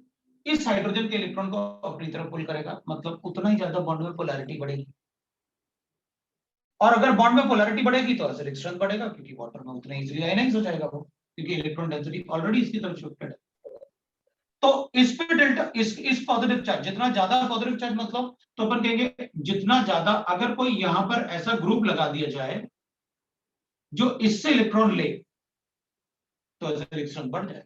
इस हाइड्रोजन के इलेक्ट्रॉन को अपनी तरफ पुल करेगा, मतलब उतना ही ज्यादा बॉन्ड में पोलैरिटी बढ़ेगी, और अगर बॉन्ड में पोलैरिटी बढ़ेगी तो एसिडिक स्ट्रेंथ बढ़ेगा क्योंकि वाटर में उतना इजीली आयनाइज हो जाएगा वो, क्योंकि इलेक्ट्रॉन डेंसिटी ऑलरेडी इसकी तरफ शिफ्टेड है। तो इस पे डेल्टा इस पॉजिटिव चार्ज, जितना ज्यादा पॉजिटिव चार्ज मतलब, तो अपन कहेंगे जितना ज्यादा, अगर कोई यहां पर ऐसा ग्रुप लगा दिया जाए जो इससे इलेक्ट्रॉन ले तो एसिडिक स्ट्रेंथ बढ़ जाएगा,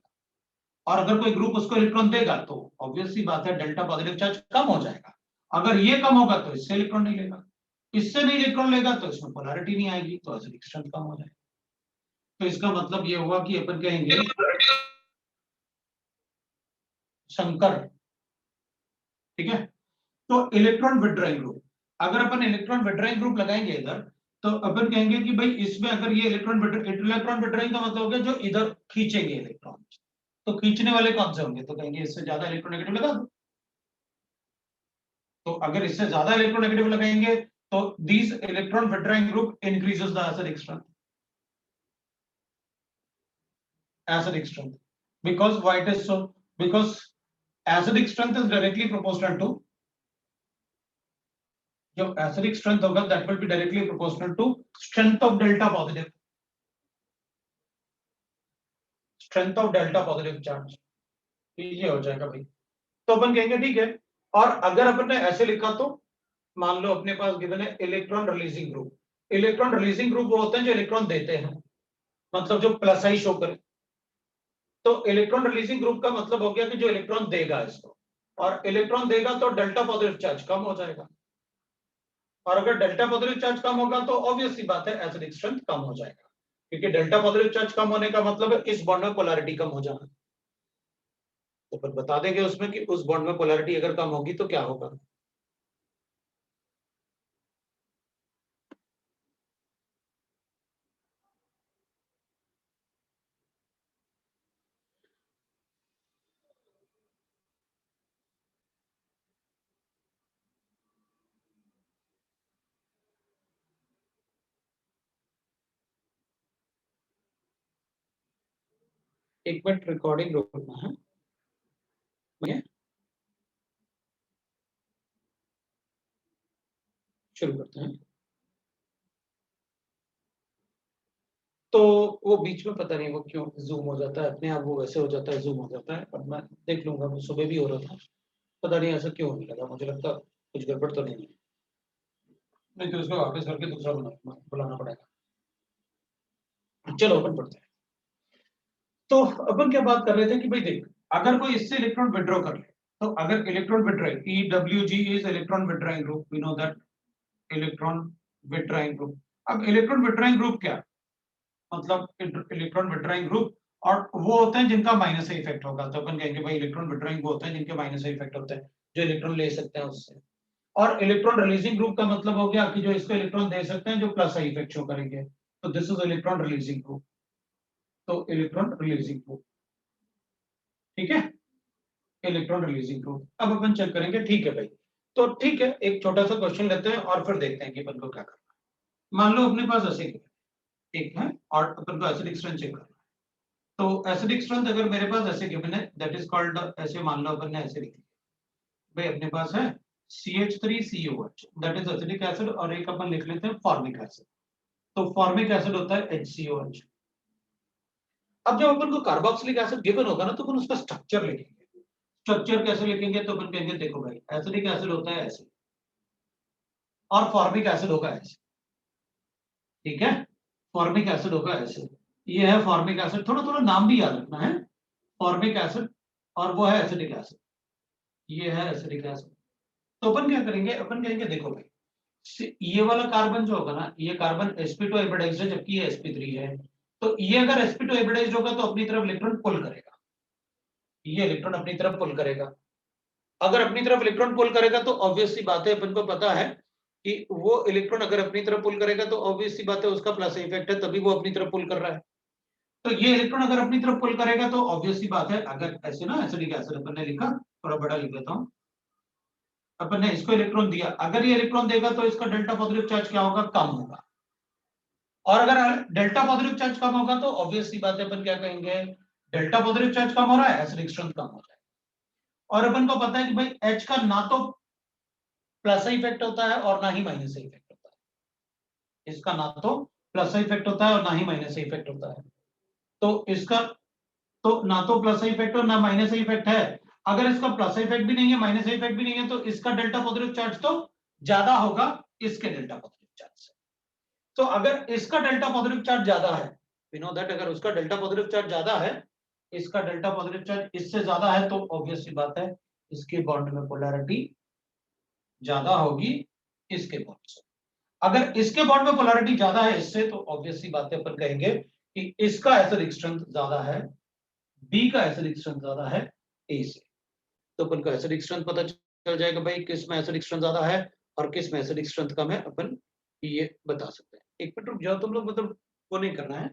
और अगर कोई ग्रुप उसको इलेक्ट्रॉन देगा तो ऑब्वियस सी बात है डेल्टा पॉजिटिव चार्ज कम हो जाएगा। अगर ये कम होगा तो इससे इलेक्ट्रॉन नहीं लेगा, इससे नहीं इलेक्ट्रॉन लेगा तो इसमें पोलैरिटी नहीं आएगी, तो एसिडिक स्ट्रेंथ कम हो जाएगा। तो इसका मतलब ये हुआ कि अपन कहेंगे शंकर, ठीक है। तो इलेक्ट्रॉन विड्रॉइंग ग्रुप, अगर अपन इलेक्ट्रॉन विड्रॉइंग ग्रुप लगाएंगे इधर, तो अपन कहेंगे कि भाई इसमें अगर ये इलेक्ट्रॉन विड्रॉइंग का मतलब हो गया जो इधर खींचेंगे इलेक्ट्रॉन, तो खींचने वाले कौन से होंगे, तो कहेंगे इससे ज्यादा इलेक्ट्रोनेगेटिव लगा दो। तो अगर इससे ज्यादा इलेक्ट्रोनेगेटिव लगाएंगे तो this electron withdrawing group increases the acidic strength, acidic strength, because why it is so, because acidic strength is directly proportional to, जो acidic strength होगा that will be directly proportional to strength of delta positive, strength of delta positive charge, ये हो जाएगा भाई। तो अपन कहेंगे ठीक है, और अगर अपन ने ऐसे लिखा तो मान लो अपने पास गिवन है electron releasing group, electron releasing group वो होते हैं जो इलेक्ट्रॉन देते हैं, मतलब जो प्लस आई शो करे। तो इलेक्ट्रॉन रिलीजिंग ग्रुप का मतलब हो गया कि जो इलेक्ट्रॉन देगा इसको, और इलेक्ट्रॉन देगा तो डेल्टा पॉजिटिव चार्ज कम हो जाएगा, और अगर डेल्टा पॉजिटिव चार्ज कम होगा तो ऑब्वियस सी बात है एसिडिक स्ट्रेंथ कम हो जाएगा, क्योंकि डेल्टा पॉजिटिव चार्ज कम होने का मतलब है इस बॉन्ड में पोलैरिटी कम हो जाना। तो फिर बता देंगे उसमें कि उस बॉन्ड में पोलैरिटी अगर कम होगी तो क्या होगा। एक मिनट रिकॉर्डिंग रोकना है, शुरू करते हैं। तो वो बीच में पता नहीं वो क्यों जूम हो जाता है अपने आप, वो वैसे हो जाता है जूम हो जाता है, अब मैं देख लूंगा, वो सुबह भी हो रहा था, पता नहीं ऐसा क्यों होने लगा, मुझे लगता कुछ गड़बड़ तो नहीं है, नहीं तो उसको वापस करके दूसरा बुलाना पड़ेगा। चलो अपन पढ़ते हैं। तो अपन क्या बात कर रहे थे कि भाई देख, अगर कोई इससे इलेक्ट्रॉन विड्रॉ कर ले, तो अगर electron withdrawing EWG is electron withdrawing group, we know that electron withdrawing group. अब इलेक्ट्रॉन विड्रॉइंग ग्रुप क्या मतलब, इलेक्ट्रॉन विड्रॉइंग ग्रुप, और वो होते हैं जिनका माइनस इफेक्ट होगा, तो अपन कहेंगे भाई इलेक्ट्रॉन विड्रॉइंग वो होते हैं जिनके माइनस इफेक्ट होते हैं, जो इलेक्ट्रॉन ले सकते हैं उससे। और इलेक्ट्रॉन रिलीजिंग ग्रुप का मतलब हो गया कि जो इसको इलेक्ट्रॉन दे सकते हैं जो प्लस आई इफेक्ट शो करेंगे, तो this is electron releasing group. तो इलेक्ट्रॉन रिलीजिंग ग्रुप, ठीक है, इलेक्ट्रॉन रिलीजिंग ग्रुप। अब अपन चेक करेंगे, ठीक है भाई। तो ठीक है, एक छोटा सा क्वेश्चन लेते हैं और फिर देखते हैं कि अपन को क्या करना है। मान लो अपने पास ऐसे एक है और अपन को एसिडिक स्ट्रेंथ चेक करना है। तो एसिडिक स्ट्रेंथ अगर मेरे पास ऐसे गिवन है, दैट इज कॉल्ड, ऐसे मान लो अपन ने ऐसे लिख लिया भाई, अपने पास है CH3COH, that is acidic acid, और एक अपन लिख लेते हैं फॉर्मिक एसिड। तो फॉर्मिक एसिड होता है HCOH। अब जब अपन को कार्बोक्सिलिक एसिड गिवन होगा ना, तो अपन उसका स्ट्रक्चर लिखेंगे। स्ट्रक्चर कैसे लिखेंगे, तो अपन कहेंगे देखो भाई एसिडिक एसिड होता है ऐसे, और फॉर्मिक एसिड होगा ऐसे, ठीक है, फॉर्मिक एसिड होगा ऐसे, ये है फॉर्मिक एसिड, थोड़ा थोड़ा नाम भी याद रखना है, फॉर्मिक एसिड, और वो है एसिडिक एसिड, ये है एसिडिक एसिड। तो अपन क्या करेंगे, अपन कहेंगे देखो भाई ये वाला कार्बन जो होगा ना, ये कार्बन sp2 हाइब्रिडाइज्ड है जबकि ये sp3 है, तो ये अगर sp2 हाइब्रिडाइज्ड होगा तो अपनी तरफ इलेक्ट्रॉन पुल करेगा, ये इलेक्ट्रॉन अपनी तरफ पुल करेगा। अगर अपनी तरफ इलेक्ट्रॉन पुल करेगा तो ऑब्वियस सी बात है, अपन को पता है कि वो इलेक्ट्रॉन अगर अपनी तरफ पुल करेगा तो ऑब्वियस सी बात है उसका प्लस इफेक्ट है, तभी वो अपनी तरफ पुल कर रहा है। तो ये इलेक्ट्रॉन अगर अपनी तरफ पुल करेगा तो ऑब्वियस सी बात है, अगर ऐसे ना एसिडिक एसिड अपन ने लिखा, थोड़ा बड़ा लिख देता हूं, अपन ने इसको इलेक्ट्रॉन दिया, अगर ये इलेक्ट्रॉन देगा तो इसका डेल्टा पॉजिटिव चार्ज क्या होगा, कम होगा। और अगर डेल्टा पॉजिटिव चार्ज कम होगा तो ऑब्वियस सी बात है, अपन क्या कहेंगे, डेल्टा पॉजिटिव चार्ज कम हो रहा है, एसिडिक स्ट्रेंथ कम हो जाएगा। और अपन को पता है कि भाई H का ना तो प्लस इफेक्ट होता है और ना ही माइनस इफेक्ट होता है, इसका ना तो प्लस इफेक्ट होता है और ना ही माइनस इफेक्ट होता है। तो इसका तो ना तो प्लस इफेक्ट और ना माइनस इफेक्ट है, अगर इसका प्लस इफेक्ट भी नहीं है माइनस इफेक्ट भी नहीं है, तो इसका डेल्टा पॉजिटिव चार्ज तो ज्यादा होगा इसके डेल्टा पॉजिटिव चार्ज से। तो अगर इसका डेल्टा पॉजिटिव चार्ज ज्यादा है, वी नो दैट, अगर उसका डेल्टा पॉजिटिव चार्ज ज्यादा है इसका डेल्टा पॉजिटिव चार्ज इससे ज्यादा है तो ऑब्वियस सी बात है इसके बॉन्ड में पोलैरिटी ज्यादा होगी इसके बॉन्ड से। अगर इसके बॉन्ड में पोलैरिटी ज्यादा है इससे तो ऑब्वियस सी बात है अपन कहेंगे कि इसका एसिडिक स्ट्रेंथ ज्यादा है, बी का एसिडिक स्ट्रेंथ ज्यादा है ए से। तो अपन को एसिडिक स्ट्रेंथ पता चल जाएगा भाई किस में एसिडिक स्ट्रेंथ ज्यादा है और किस में एसिडिक स्ट्रेंथ कम है, अपन ये बता सकते हैं। एक मिनट रुक जाओ तुम लोग, मतलब वो नहीं करना है।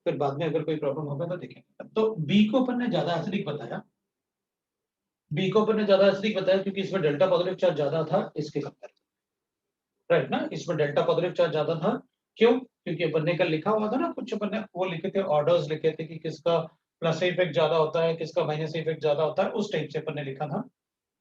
फिर बाद में अगर कोई प्रॉब्लम होगा तो देखेंगे। तो बी को अपन ने ज्यादा एसिडिक बताया, बी को अपन ने ज्यादा एसिडिक बताया क्योंकि इसमें डेल्टा पॉजिटिव चार्ज ज्यादा था इसके कंपेयर, राइट ना, इसमें डेल्टा पॉजिटिव चार्ज ज्यादा था। क्यों? क्योंकि अपन ने कल लिखा हुआ था ना, कुछ अपन ने वो लिखे थे, ऑर्डर्स लिखे थे कि किसका प्लस इफेक्ट ज्यादा होता है किसका माइनस इफेक्ट ज्यादा होता है, उस टाइप से अपन ने लिखा था।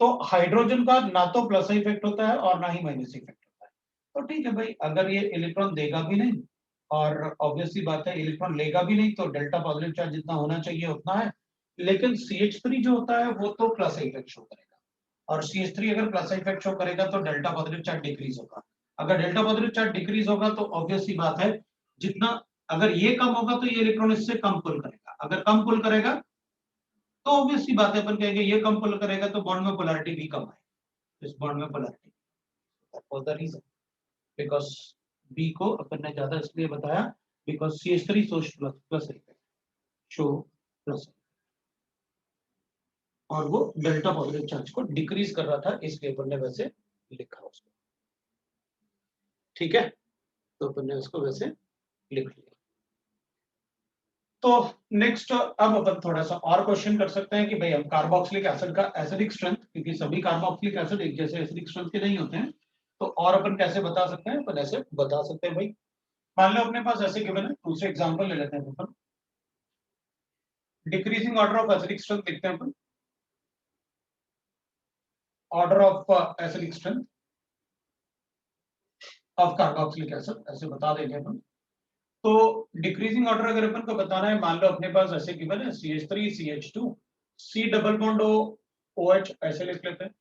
तो हाइड्रोजन का ना तो प्लस इफेक्ट होता है और ना ही माइनस इफेक्ट होता है। तो ठीक है भाई, अगर ये इलेक्ट्रॉन देगा भी नहीं और ऑब्वियसली बात है इलेक्ट्रॉन लेगा भी नहीं, तो डेल्टा पॉजिटिव चार्ज जितना होना चाहिए उतना है। लेकिन CH3 जो होता है वो तो प्लस इफेक्ट शो करेगा, और CH3 अगर प्लस इफेक्ट शो करेगा तो डेल्टा पॉजिटिव चार्ज डिक्रीज होगा। अगर डेल्टा पॉजिटिव चार्ज डिक्रीज होगा तो ऑब्वियस सी बात है, जितना अगर ये कम होगा तो ये इलेक्ट्रॉन इससे कम पुल करेगा, अगर कम पुल करेगा तो ऑब्वियस सी बात है अपन कहेंगे ये कम पुल करेगा तो बॉन्ड में पोलैरिटी भी कम है, इस बॉन्ड में polarity. That was the reason because B को अपन ने ज्यादा इसलिए बताया because CH3 shows plus effect, show plus, और वो डेल्टा पॉजिटिव चार्ज को डिक्रीज कर रहा था इसलिए अपन ने वैसे लिखा उसको। ठीक है, तो अपन ने उसको वैसे लिख लिया। तो नेक्स्ट अब अपन थोड़ा सा और क्वेश्चन कर सकते हैं कि भाई हम कार्बोक्सिलिक एसिड का एसिडिक स्ट्रेंथ, क्योंकि सभी कार्बोक्सिलिक एसिड एक जैसे एसिडिक स्ट्रेंथ के नहीं होते हैं, तो और अपन कैसे बता सकते हैं? अपन ऐसे बता सकते हैं भाई, मान लो अपने पास ऐसे गिवन है, दूसरे एग्जांपल ले लेते हैं अपन। Decreasing order of acidic strength लिखते हैं अपन, order of acidic strength of carboxylic acid, ऐसे बता देंगे अपन। तो डिक्रीजिंग ऑर्डर अगर अपन को बताना है, मान लो अपने पास ऐसे गिवन है CH3 CH2 C double bond OH, ऐसे लिख लेते हैं।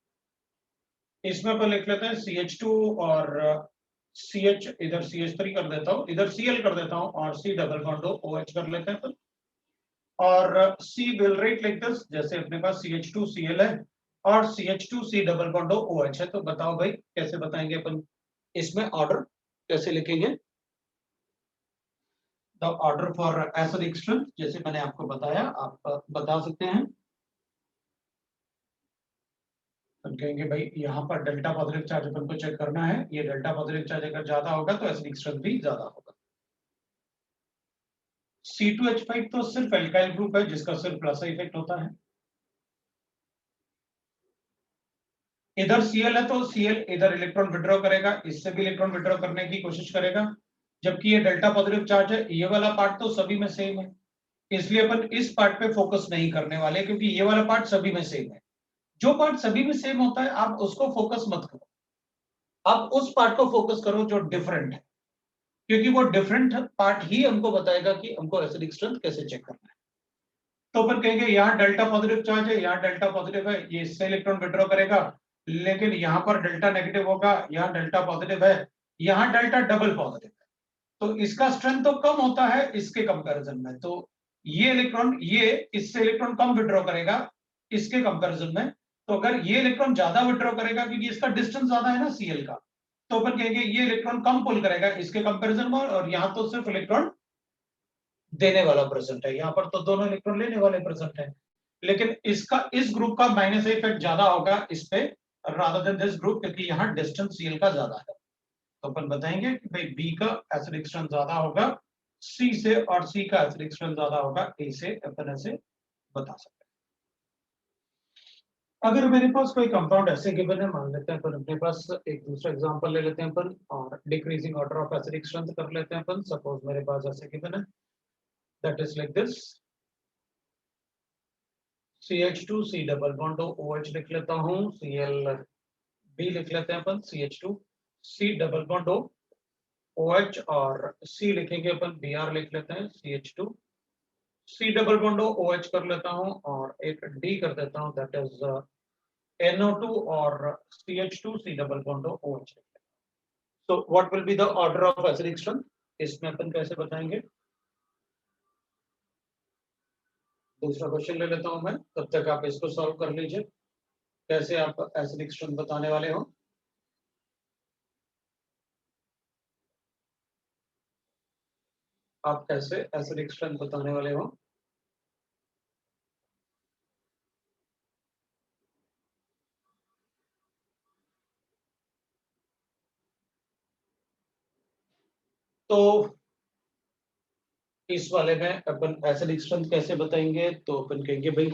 इसमें अपन लिख लेते हैं CH2 और CH, इधर CH3 कर देता हूं, इधर Cl कर देता हूं, और C डबल बॉन्ड OH कर लेते हैं अपन। और C will write like this, जैसे अपने पास CH2 Cl है और CH2 C double bond OH है। तो बताओ भाई कैसे बताएंगे अपन इसमें ऑर्डर कैसे लिखेंगे? The order for acidic strength जैसे मैंने आपको बताया, आप बता सकते हैं। हम कहेंगे भाई यहाँ पर डेल्टा पॉजिटिव चार्ज अपन को चेक करना है, ये डेल्टा पॉजिटिव चार्ज अगर ज्यादा होगा तो एसिडिक स्ट्रेंथ भी ज्यादा होगा। C2H5 तो सिर्फ एल्काइल ग्रुप है जिसका सिर्फ प्लस इफेक्ट होता है। इधर Cl है तो Cl इधर इलेक्ट्रॉन विड्रॉ करेगा, इससे भी इलेक्ट्रॉन विड्रॉ करने की कोशिश करेगा, जबकि ये डेल्टा पॉजिटिव चार्ज है, ये वाला पार्ट तो सभी में सेम है, इसलिए अपन इस पार्ट पे फोकस नहीं करने वाले क्योंकि ये वाला पार्ट सभी में सेम है। जो पार्ट सभी में सेम होता है आप उसको फोकस मत करो, आप उस पार्ट को फोकस करो जो डिफरेंट है, क्योंकि वो डिफरेंट पार्ट ही हमको बताएगा कि हमको एसिडिक स्ट्रेंथ कैसे चेक करना है। तो अपन कहेंगे यहाँ डेल्टा पॉजिटिव चार्ज है, यहाँ डेल्टा पॉजिटिव है, ये इससे इलेक्ट्रॉन विड्रॉ करेगा, लेकिन यहाँ पर डेल्टा नेगेटिव होगा, यहाँ डेल्टा पॉजिटिव है, यहाँ डेल्टा डबल पॉजिटिव है, तो इसका स्ट्रेंथ तो कम होता है इसके कंपैरिजन में। तो ये इलेक्ट्रॉन, ये इससे इलेक्ट्रॉन कम विड्रॉ करेगा इसके कंपैरिजन में। तो अगर ये इलेक्ट्रॉन ज्यादा विड्रॉ करेगा क्योंकि इसका डिस्टेंस ज्यादा है ना Cl का, तो अपन कहेंगे ये इलेक्ट्रॉन कम पुल करेगा इसके कंपैरिजन में, और यहाँ तो सिर्फ इलेक्ट्रॉन देने वाला प्रेजेंट है, यहाँ पर तो दोनों इलेक्ट्रॉन लेने वाले प्रेजेंट है, लेकिन इसका इस ग्रुप का माइनस इफेक्ट ज्यादा होगा इस पे रादर देन दिस ग्रुप, क्योंकि यहाँ डिस्टेंस Cl का ज्यादा है। तो अपन बताएंगे कि भाई बी का एसिडिक स्ट्रेंथ ज्यादा होगा सी से, और सी का एसिडिक स्ट्रेंथ ज्यादा होगा ए से, अपन ऐसे बता सकते अगर मेरे पास कोई कंपाउंड ऐसे गिवन है, मान लेते हैं अपन अपने पास एक दूसरा एग्जांपल ले लेते हैं अपन और decreasing order of acidic strength कर लेते हैं अपन। सपोज मेरे पास ऐसे गिवन है, that is like this CH2 C double bond OH लिख लेता हूँ, Cl लिख लेते हैं अपन, CH2 C double bond OH और C लिखेंगे अपन, Br लिख लेते हैं, CH2 C double bond OH कर लेता हूँ और एक D कर देता हूँ, दैट इज NO2 और CH2 C double bond OH। So what will be the order of acidic strength? इसमें अपन कैसे बताएंगे? दूसरा क्वेश्चन ले लेता हूं मैं, तब तक आप इसको सॉल्व कर लीजिए। कैसे आप एसिडिक स्ट्रेंथ बताने वाले हो? आप कैसे एसिडिक स्ट्रेंथ बताने वाले हो? तो इस वाले में अपन एसिडिक स्ट्रेंथ कैसे बताएंगे? तो अपन कहेंगे भाई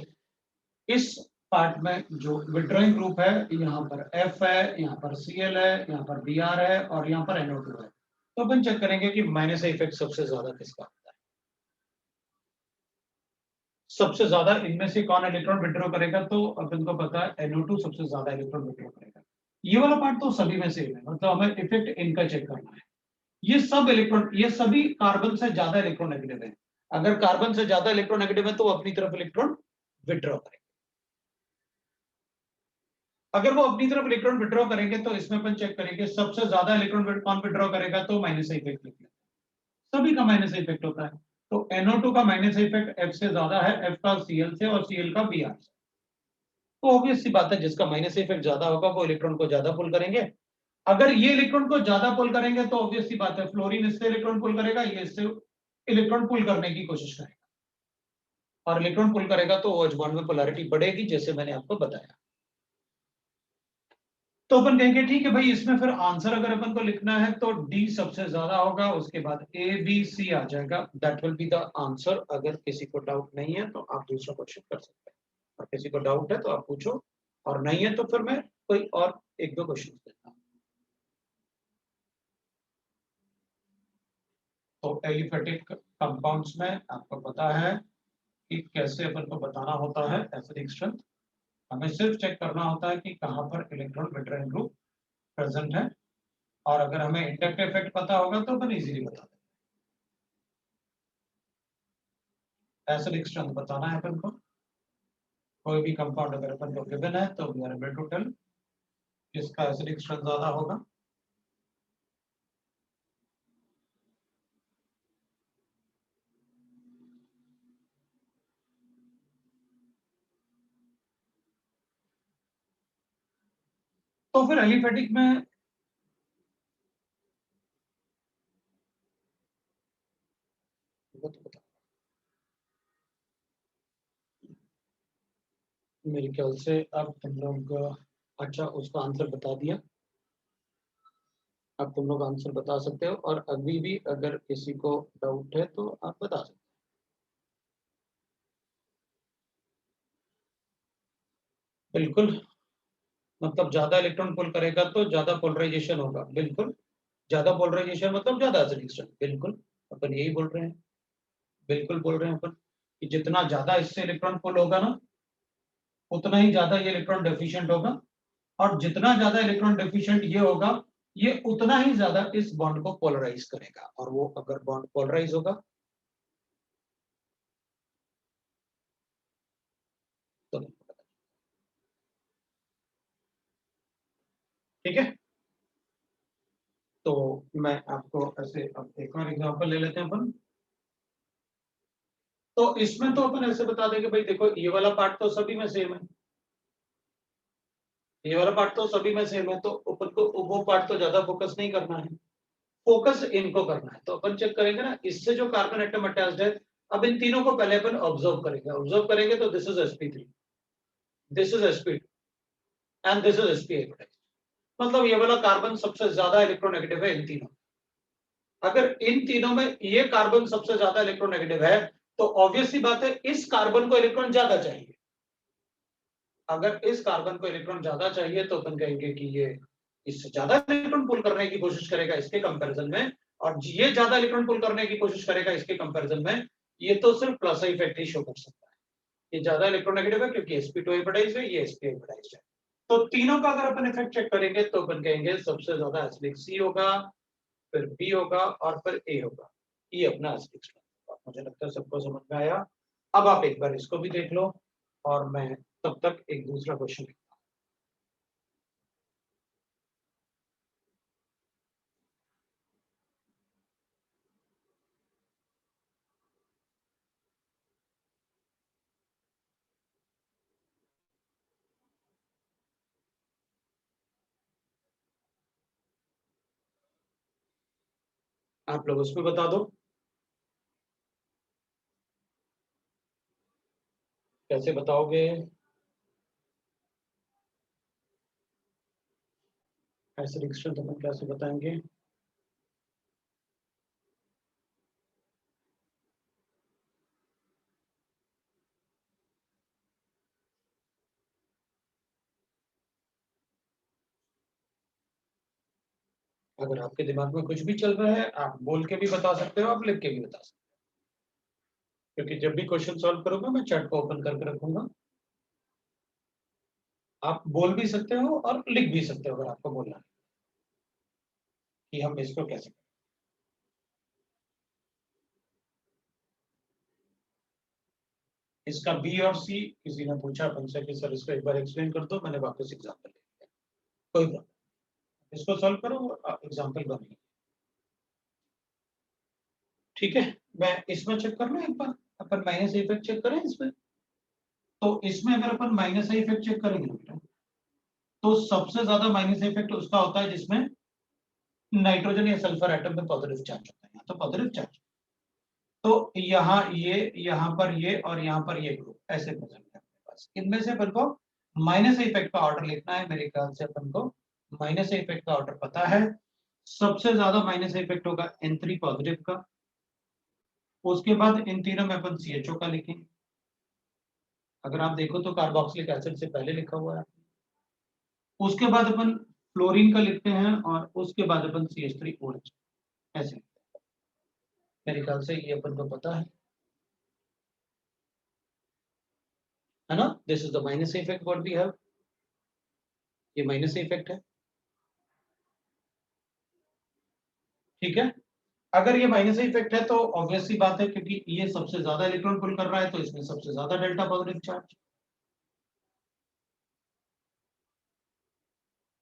इस पार्ट में जो विड्रॉइंग ग्रुप है, यहाँ पर F है, यहाँ पर Cl है, यहाँ पर Br है और यहाँ पर NO2 है। तो अपन चेक करेंगे कि माइनस इफेक्ट सबसे ज्यादा किसका होता है। सबसे ज्यादा इनमें से कौन इलेक्ट्रॉन विड्रॉ करेगा? तो अपन को पता है NO2 सबसे ज्यादा इलेक्ट्रॉन विड्रॉ करेगा। ये वाला पार्ट तो सभी में सेम है, मतलब हमें इफेक्ट इनका चेक करना है। ये सब इलेक्ट्रॉन, ये सभी कार्बन से ज्यादा इलेक्ट्रोनेगेटिव है। अगर कार्बन से ज्यादा इलेक्ट्रोनेगेटिव है तो वो अपनी तरफ इलेक्ट्रॉन विड्रॉ करेंगे। अगर वो अपनी तरफ इलेक्ट्रॉन विड्रॉ करेंगे तो इसमें अपन चेक करेंगे सबसे ज्यादा इलेक्ट्रॉन कौन विड्रॉ करेगा, तो माइनस इफेक्ट लिख लेते हैं। सभी का माइनस इफेक्ट होता है, तो NO2 का माइनस इफेक्ट F से ज्यादा है, F का Cl से और Cl का Br से। तो ऑब्वियस सी बात है, जिसका माइनस इफेक्ट ज्यादा होगा वो इलेक्ट्रॉन को ज्यादा पुल करेंगे। अगर ये इलेक्ट्रॉन को ज्यादा पुल करेंगे तो ऑब्वियस सी बात है फ्लोरीन इससे इलेक्ट्रॉन पुल करेगा, ये इससे इलेक्ट्रॉन पुल करने की कोशिश करेगा और इलेक्ट्रॉन पुल करेगा तो OH बॉन्ड में पोलैरिटी बढ़ेगी, जैसे मैंने आपको बताया। तो अपन कहेंगे ठीक है भाई, इसमें फिर आंसर अगर अपन को लिखना है तो डी सबसे ज्यादा होगा, उसके बाद ABC आ जाएगा, that will be the answer. अगर किसी को डाउट नहीं है तो आप दूसरा क्वेश्चन कर सकते हैं, और किसी को डाउट है तो आप पूछो, और नहीं है तो फिर मैं कोई और एक दो क्वेश्चन देता हूँ। तो एलिफेटिक कंपाउंड्स में आपको पता है कि कैसे अपन को बताना होता है एसिडिक स्ट्रेंथ। हमें सिर्फ चेक करना होता है कि कहां पर इलेक्ट्रॉन विड्रॉइंग ग्रुप प्रेजेंट है, और अगर हमें इंडक्टिव इफेक्ट पता होगा तो अपन इजीली बता देंगे। एसिडिक स्ट्रेंथ बताना है अपन को, कोई भी कंपाउंड अगर अपन को गिवन है तो we are able to tell किसका एसिडिक स्ट्रेंथ ज्यादा होगा। तो फिर एलिफेटिक में वो तो बता, मेरे ख्याल से अब तुम लोग, अच्छा उसका आंसर बता दिया, अब तुम लोग आंसर बता सकते हो, और अभी भी अगर किसी को डाउट है तो आप बता सकते हो। बिल्कुल, मतलब ज्यादा इलेक्ट्रॉन पुल करेगा तो ज्यादा पोलराइजेशन होगा, बिल्कुल। ज्यादा पोलराइजेशन मतलब ज्यादा एसिडिक स्ट्रेंथ, बिल्कुल अपन यही बोल रहे हैं। बिल्कुल बोल रहे हैं अपन कि जितना ज्यादा इससे इलेक्ट्रॉन पुल होगा ना, उतना ही ज्यादा ये इलेक्ट्रॉन डेफिशिएंट होगा, और जितना ज्यादा इलेक्ट्रॉन डेफिशिएंट ये होगा, ये उतना ही ज्यादा इस बॉन्ड को पोलराइज करेगा, और वो अगर बॉन्ड पोलराइज होगा तो ठीक है। तो मैं आपको ऐसे अब एक और एग्जांपल ले लेते हैं अपन। तो इसमें तो अपन ऐसे बता देंगे भाई देखो, ये वाला पार्ट तो सभी में सेम है, ये वाला पार्ट तो सभी में सेम है, तो अपन को वो पार्ट तो ज्यादा फोकस नहीं करना है, फोकस इनको करना है। तो अपन चेक करेंगे ना, इससे जो कार्बन एटम अटैच्ड है, अब इन तीनों को पहले अपन ऑब्जर्व करेंगे, ऑब्जर्व करेंगे तो this is sp3, this is sp2 and this is sp8। मतलब ये वाला कार्बन सबसे ज्यादा इलेक्ट्रोनेगेटिव है इन तीनों। अगर इन तीनों में ये कार्बन सबसे ज्यादा इलेक्ट्रोनेगेटिव है, तो ऑब्वियस सी बात है इस कार्बन को इलेक्ट्रॉन ज्यादा चाहिए। अगर इस कार्बन को इलेक्ट्रॉन ज्यादा चाहिए तो अपन कहेंगे कि ये इससे ज्यादा इलेक्ट्रॉन पुल करने की कोशिश करेगा इसके कंपैरिजन में, और ये ज्यादा इलेक्ट्रॉन पुल करने की कोशिश करेगा इसके कंपैरिजन में। ये तो सिर्फ प्लस इफेक्ट ही शो कर सकता है, ये ज्यादा इलेक्ट्रोनेगेटिव है क्योंकि sp2 हाइब्रिडाइज्ड है, ये sp हाइब्रिडाइज्ड है। तो तीनों का अगर अपन इफेक्ट चेक करेंगे तो अपन कहेंगे सबसे ज्यादा एसिडिक C होगा, फिर B होगा और फिर A होगा। ये अपना एसिडिक स्ट्रेंथ। मुझे लगता है सबको समझ में आया। अब आप एक बार इसको भी देख लो और मैं तब तक एक दूसरा क्वेश्चन लिखता हूं। आप लोग उसमें बता दो कैसे बताओगे। एसिडिक स्ट्रेंथ अपन कैसे बताएंगे? अगर आपके दिमाग में कुछ भी चल रहा है आप बोल के भी बता सकते हो, आप लिख के भी बता सकते हो, क्योंकि जब भी क्वेश्चन सॉल्व करूंगा मैं चैट को ओपन करके रखूंगा। आप बोल भी सकते हो और लिख भी सकते हो अगर आपको बोलना है कि हम इसको कैसे करें। इसका बी और सी किसी ने पूछा अपन से कि सर इसको एक बार एक्सप्लेन कर दो, मैंने वापस एग्जांपल ले लिया। कोई प्रॉब्लम, इसको सॉल्व करो और एग्जांपल बनेगी। ठीक है, मैं इसमें चेक कर लूं एक बार, अपन माइनस इफेक्ट चेक करें इसमें। तो इसमें अगर अपन माइनस इफेक्ट चेक करेंगे बेटा, तो सबसे ज्यादा माइनस इफेक्ट उसका होता है जिसमें नाइट्रोजन या सल्फर एटम में पॉजिटिव चार्ज होता है, तो पॉजिटिव चार्ज। तो यहाँ पर ये और यहाँ पर ये ग्रुप ऐसे प्रेजेंट है अपने पास। इनमें से अपन को माइनस इफेक्ट का ऑर्डर लिखना है। मेरे ख्याल से अपन को माइनस इफेक्ट का ऑर्डर पता है। सबसे ज्यादा माइनस इफेक्ट होगा N3 पॉजिटिव का, उसके बाद इन तीनों में अपन CHO का लिखेंगे। अगर आप देखो तो कार्बोक्सिलिक एसिड से पहले लिखा हुआ है, उसके बाद अपन फ्लोरीन का लिखते हैं और उसके बाद अपन CH3OH ऐसे। मेरे ख्याल से ये अपन को पता है ना। This is the minus effect what we have, ये माइनस इफेक्ट है। ठीक है, अगर ये माइनस इफेक्ट है तो ऑब्वियस सी बात है, क्योंकि ये सबसे ज्यादा इलेक्ट्रॉन पुल कर रहा है तो इसमें सबसे ज्यादा डेल्टा पॉजिटिव चार्ज।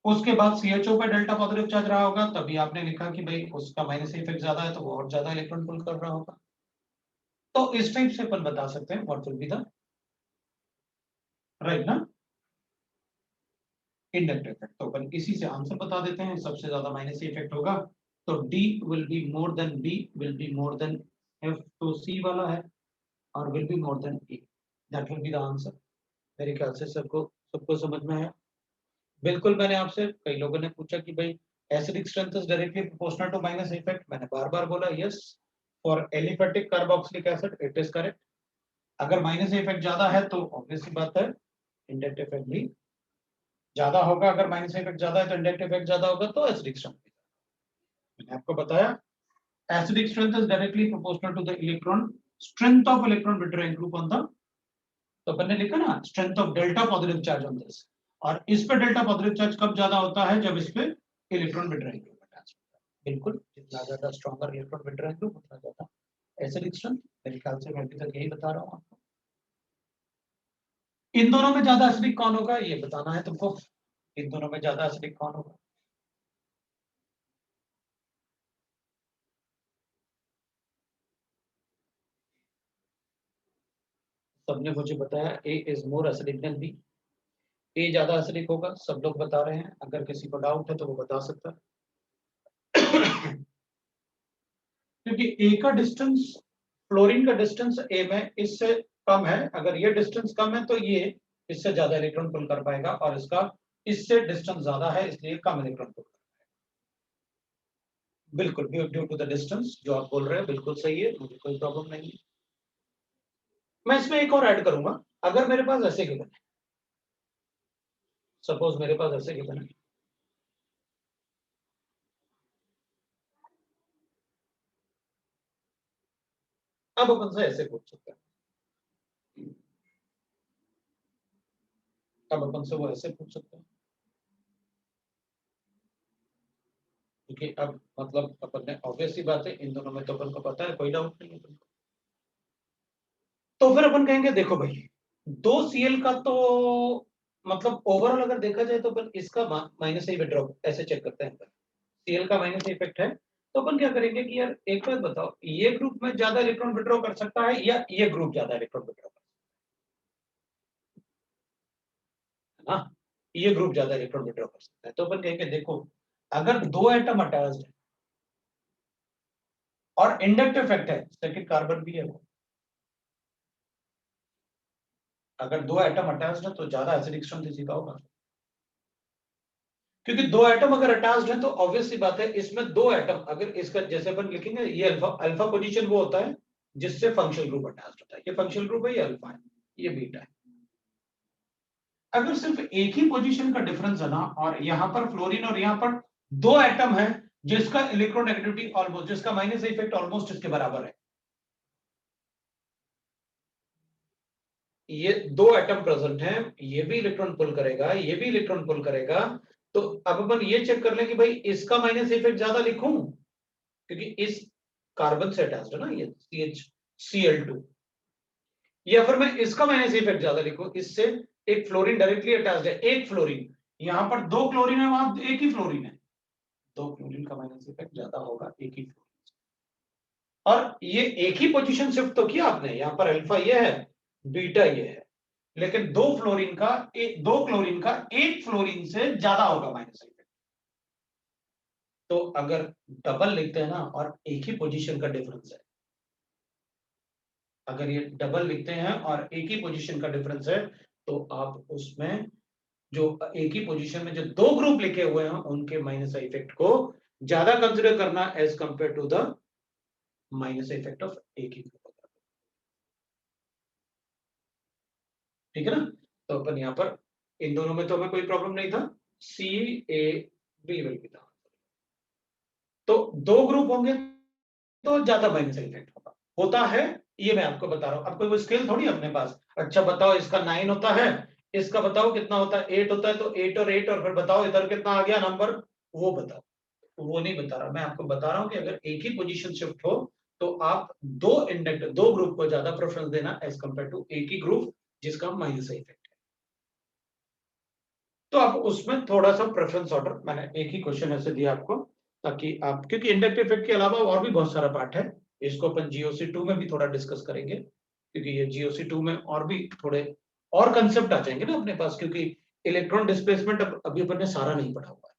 उसके बाद CHO पे डेल्टा पॉजिटिव चार्ज रहा होगा, तभी आपने लिखा कि भाई उसका माइनस इफेक्ट ज्यादा है तो वो और ज्यादा इलेक्ट्रॉन पुल कर रहा होगा। तो इस टाइप से अपन बता सकते हैं what will be the right ना इंडक्टिव इफेक्ट। तो अपन इसी से आंसर बता देते हैं, सबसे ज्यादा माइनस इफेक्ट होगा तो D will be more than B will be more than F, तो C वाला है, और will be more than E, that will be the answer. मेरे ख्याल से सबको सबको समझ में आया। बिल्कुल, मैंने आपसे कई लोगों ने पूछा कि भाई acidic strength is directly proportional to minus effect, मैंने बार बार बोला yes, for aliphatic carboxylic acid it is correct. अगर माइनस इफेक्ट ज्यादा है तो ऑब्वियस सी बात है इंडक्टिव इफेक्ट भी ज्यादा होगा। अगर माइनस इफेक्ट ज्यादा है तो इंडक्टिव इफेक्ट ज्यादा होगा, तो एसिडिक स्ट्रेंथ। मैंने आपको बताया acidic strength is directly proportional to the electron strength of electron withdrawing group on the, तो अपन ने लिखा ना strength of delta positive charge on this, और इस पे डेल्टा पॉजिटिव चार्ज कब ज्यादा होता है जब इस पे इलेक्ट्रॉन विड्रॉइंग ग्रुप अटैच होता है। बिल्कुल, जितना ज्यादा स्ट्रॉन्गर इलेक्ट्रॉन विड्रॉइंग ग्रुप उतना ज्यादा एसिडिक स्ट्रेंथ। मेरे ख्याल से मैं अभी तक यही बता रहा हूँ आपको। इन दोनों में ज्यादा एसिडिक कौन होगा ये बताना है तुमको, इन दोनों में ज्यादा एसिडिक कौन होगा। सबने मुझे बताया A is more acidic then B, ए ज्यादा एसिडिक होगा, सब लोग बता रहे हैं। अगर किसी को डाउट है तो वो बता सकता है। क्योंकि ए का डिस्टेंस, फ्लोरीन का डिस्टेंस ए में इससे कम है, अगर ये डिस्टेंस कम है तो ये इससे ज्यादा इलेक्ट्रॉन पुल कर पाएगा, और इसका इससे डिस्टेंस ज्यादा है इसलिए कम इलेक्ट्रॉन पुल कर पाएगा। बिल्कुल, ड्यू टू द डिस्टेंस जो आप बोल रहे हैं बिल्कुल सही है, मुझे कोई प्रॉब्लम नहीं है। मैं इसमें एक और ऐड करूंगा, अगर मेरे पास ऐसे गिवन है सपोज मेरे पास ऐसे गिवन है, अब अपन से ऐसे पूछ सकते हैं, अब अपन से वो ऐसे पूछ सकते हैं, क्योंकि अब मतलब अपन ने ऑब्वियस सी बात है इन दोनों में तो अपन को पता है, कोई डाउट नहीं है अपन को। तो फिर अपन कहेंगे देखो भाई, दो सीएल का तो मतलब ओवरऑल अगर देखा जाए तो अपन इसका माइनस ही विड्रॉ ऐसे चेक करते हैं, सीएल का माइनस इफेक्ट है, तो अपन क्या करेंगे कि यार एक बात बताओ, ये ग्रुप में ज्यादा इलेक्ट्रॉन विड्रॉ कर सकता है या ये ग्रुप ज्यादा इलेक्ट्रॉन विड्रॉ कर सकता है ना, ये ग्रुप ज्यादा इलेक्ट्रॉन विड्रॉ कर सकता है। तो अपन कहेंगे देखो, अगर दो एटम अटैच्ड है और इंडक्टिव इफेक्ट है, सेकंड कार्बन भी है वो, अगर दो एटम अटैच्ड है तो ज्यादा एसिडिक स्ट्रेंथ इसी का होगा, क्योंकि दो एटम अगर अटैच्ड है तो ऑब्वियस सी बात है इसमें दो एटम, अगर इसका जैसे अपन लिखेंगे ये अल्फा, अल्फा पोजीशन वो होता है जिससे फंक्शनल ग्रुप अटैच्ड होता है, ये फंक्शनल ग्रुप है, ये अल्फा है, ये बीटा है। अगर सिर्फ एक ही पोजीशन का डिफरेंस है ना, और यहां पर फ्लोरीन और यहां पर दो एटम है जिसका इलेक्ट्रोनेगेटिविटी ऑलमोस्ट, जिसका माइनस इफेक्ट ऑलमोस्ट इसके बराबर है, ये दो एटम प्रेजेंट हैं, ये भी इलेक्ट्रॉन पुल करेगा, ये भी इलेक्ट्रॉन पुल करेगा, तो अब अपन ये चेक कर लें कि भाई इसका माइनस इफेक्ट ज्यादा लिखूं, क्योंकि इस कार्बन से अटैच्ड है ना ये CH Cl2, या फिर मैं इसका माइनस इफेक्ट ज्यादा लिखूं, इससे एक फ्लोरीन डायरेक्टली अटैच्ड है, एक फ्लोरीन, यहां पर दो क्लोरीन है, वहां एक ही फ्लोरीन है, दो क्लोरीन का माइनस इफेक्ट ज्यादा होगा एक ही फ्लोरीन। और ये एक ही पोजीशन शिफ्ट तो किया आपने, यहां पर अल्फा ये है, बीटा ये है, लेकिन दो फ्लोरीन का दो क्लोरीन का एक फ्लोरीन से ज्यादा होगा माइनस इफेक्ट। तो अगर डबल लिखते हैं ना और एक ही पोजीशन का डिफरेंस है, अगर ये डबल लिखते हैं और एक ही पोजीशन का डिफरेंस है, तो आप उसमें जो एक ही पोजीशन में जो दो ग्रुप लिखे हुए हैं उनके माइनस इफेक्ट को ज्यादा कंसिडर करना as compare to the minus effect of एक ही ग्रुप। ठीक है ना, तो अपन यहां पर इन दोनों में तो हमें कोई प्रॉब्लम नहीं था, CAB विल बी था, तो दो ग्रुप होंगे तो ज्यादा माइनस इफेक्ट होगा, होता है, ये मैं आपको बता रहा हूं, अब कोई वो स्केल थोड़ी है अपने पास, अच्छा बताओ इसका 9 होता है, इसका बताओ कितना होता है, 8 होता है, तो 8 और 8 और फिर बताओ इधर कितना आ गया नंबर, वो बताओ, वो नहीं बता रहा, मैं आपको बता रहा हूं कि अगर एक ही पोजीशन शिफ्ट हो तो आप दो इंडक्टर, दो ग्रुप को ज्यादा प्रेफरेंस देना एज कंपेयर टू एक ही ग्रुप जिसका माइनस इफेक्ट है। तो आप उसमें थोड़ा सा प्रेफरेंस ऑर्डर, मैंने एक ही क्वेश्चन ऐसे दिया आपको ताकि आप, क्योंकि इंडक्टिव इफेक्ट के अलावा और भी बहुत सारा पार्ट है, इसको अपन GOC2 में भी थोड़ा डिस्कस करेंगे, क्योंकि ये GOC2 में और भी थोड़े और कंसेप्ट आ जाएंगे ना अपने पास, क्योंकि इलेक्ट्रॉन डिस्प्लेसमेंट अभी अपन ने सारा नहीं पढ़ा हुआ है,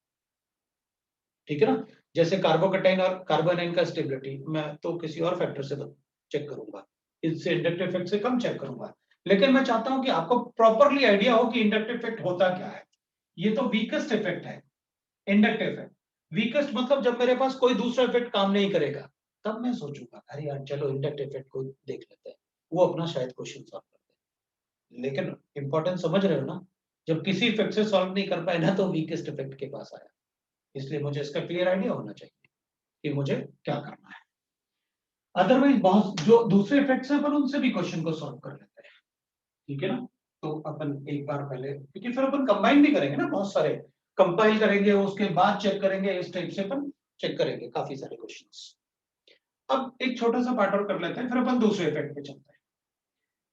ठीक है ना, जैसे कार्बोकैटायन और कार्बोनाइन का स्टेबिलिटी मैं तो किसी और फैक्टर से चेक करूंगा, इससे इंडक्टिव इफेक्ट से कम चेक करूंगा, लेकिन मैं चाहता हूं कि आपको प्रॉपरली आइडिया हो कि इंडक्टिव इफेक्ट होता क्या है। ये तो वीकेस्ट इफेक्ट है, इंडक्टिव इफेक्ट, वीकेस्ट मतलब जब मेरे पास कोई दूसरा इफेक्ट काम नहीं करेगा तब मैं सोचूंगा अरे यार चलो इंडक्टिव इफेक्ट को देख लेते हैं, वो अपना शायद क्वेश्चन सॉल्व करते हैं, लेकिन इंपॉर्टेंस समझ रहे हो ना, जब किसी इफेक्ट से सॉल्व नहीं कर पाए ना तो वीकेस्ट इफेक्ट के पास आया, इसलिए मुझे इसका क्लियर आइडिया होना चाहिए कि मुझे क्या करना है, अदरवाइज बहुत जो दूसरे इफेक्ट्स हैं अपन उनसे भी क्वेश्चन को सॉल्व कर लेते हैं, ठीक है ना। तो अपन एक बार पहले, क्योंकि फिर अपन कंबाइन भी करेंगे ना, बहुत सारे कंपाइल करेंगे उसके बाद चेक करेंगे, इस टाइप से अपन चेक करेंगे काफी सारे क्वेश्चंस। अब एक छोटा सा पार्ट और कर लेते हैं, फिर अपन दूसरे इफेक्ट पे चलते हैं,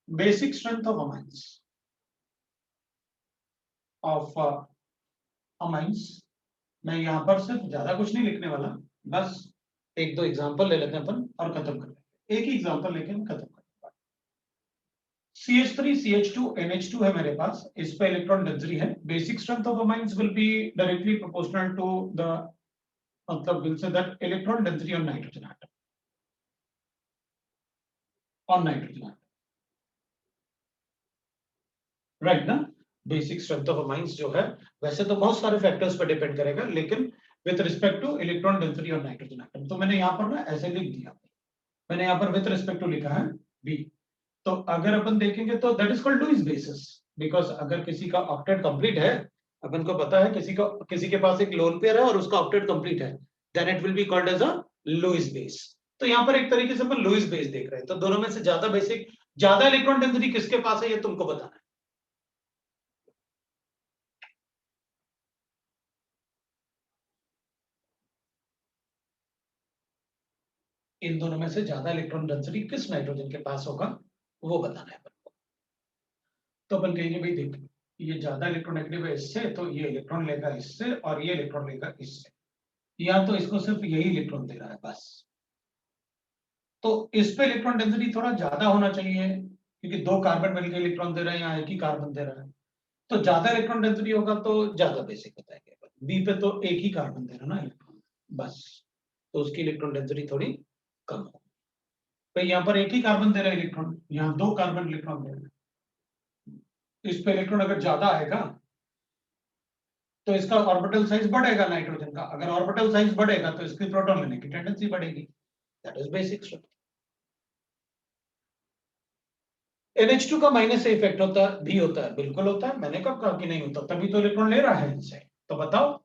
basic strength of amines, of amines, मैं यहां पर सिर्फ ज्यादा कुछ नहीं लिखने वाला, बस एक दो एग्जांपल ले लेते हैं अपन और खत्म कर लेते हैं, एक ही एग्जांपल लेके हम खत्म कर लेते हैं। CH3 CH2 NH2 है मेरे पास, इस पे इलेक्ट्रॉन डेंसिटी है, basic strength of amines will be directly proportional to the, मतलब will say that electron density on nitrogen atom, on nitrogen atom, right ना। बेसिक स्ट्रेंथ ऑफ अमाइंस जो है वैसे तो बहुत सारे फैक्टर्स पर डिपेंड करेगा, लेकिन with respect two electron density on nitrogen atom, तो मैंने यहाँ पर ना ऐसे लिख दिया, मैंने यहाँ पर विद रिस्पेक्ट टू लिखा है बी, तो अगर अपन देखेंगे तो that is called Lewis basis, because अगर किसी का ऑक्टेट कंप्लीट है अपन को पता है किसी के पास एक लोन पेयर है और उसका ऑक्टेट कंप्लीट है, then it will be called as a Lewis base. तो यहाँ पर एक तरीके से अपन लुईस बेस देख रहे हैं। तो दोनों में से ज्यादा इलेक्ट्रॉन डेंसिटी किसके पास है ये तुमको बताना है। इन दोनों में से ज्यादा इलेक्ट्रॉन डेंसिटी किस नाइट्रोजन के पास होगा वो बताना है अपन को। तो अपन कहेंगे भाई देख, ये ज्यादा इलेक्ट्रोनेगेटिव है इससे, तो ये इलेक्ट्रॉन लेगा इससे और ये इलेक्ट्रॉन लेगा इससे, या तो इसको सिर्फ यही इलेक्ट्रॉन दे रहा है बस। तो इस पे इलेक्ट्रॉन डेंसिटी थोड़ा ज्यादा होना चाहिए, क्योंकि 2 कार्बन मिलकर इलेक्ट्रॉन दे रहे हैं, यहाँ एक ही कार्बन दे रहा है। तो ज्यादा इलेक्ट्रॉन डेंसिटी होगा तो ज्यादा बेसिक बताएंगे। बी पे तो एक ही कार्बन दे रहा है ना इलेक्ट्रॉन बस, तो उसकी इलेक्ट्रॉन डेंसिटी थोड़ी कम हो। तो यहाँ पर एक ही कार्बन दे रहा है इलेक्ट्रॉन, यहाँ 2 कार्बन इलेक्ट्रॉन दे रहे हैं। इस पे इलेक्ट्रॉन अगर ज्यादा आएगा तो इसका ऑर्बिटल साइज बढ़ेगा नाइट्रोजन का, अगर ऑर्बिटल साइज बढ़ेगा तो इसकी प्रोटॉन लेने की टेंडेंसी बढ़ेगी। That is basic structure. NH2 का माइनस से इफेक्ट होता है, भी होता है, बिल्कुल होता है। मैंने कब कहा कि नहीं होता, तभी तो इलेक्ट्रॉन ले रहा है इनसे। तो बताओ,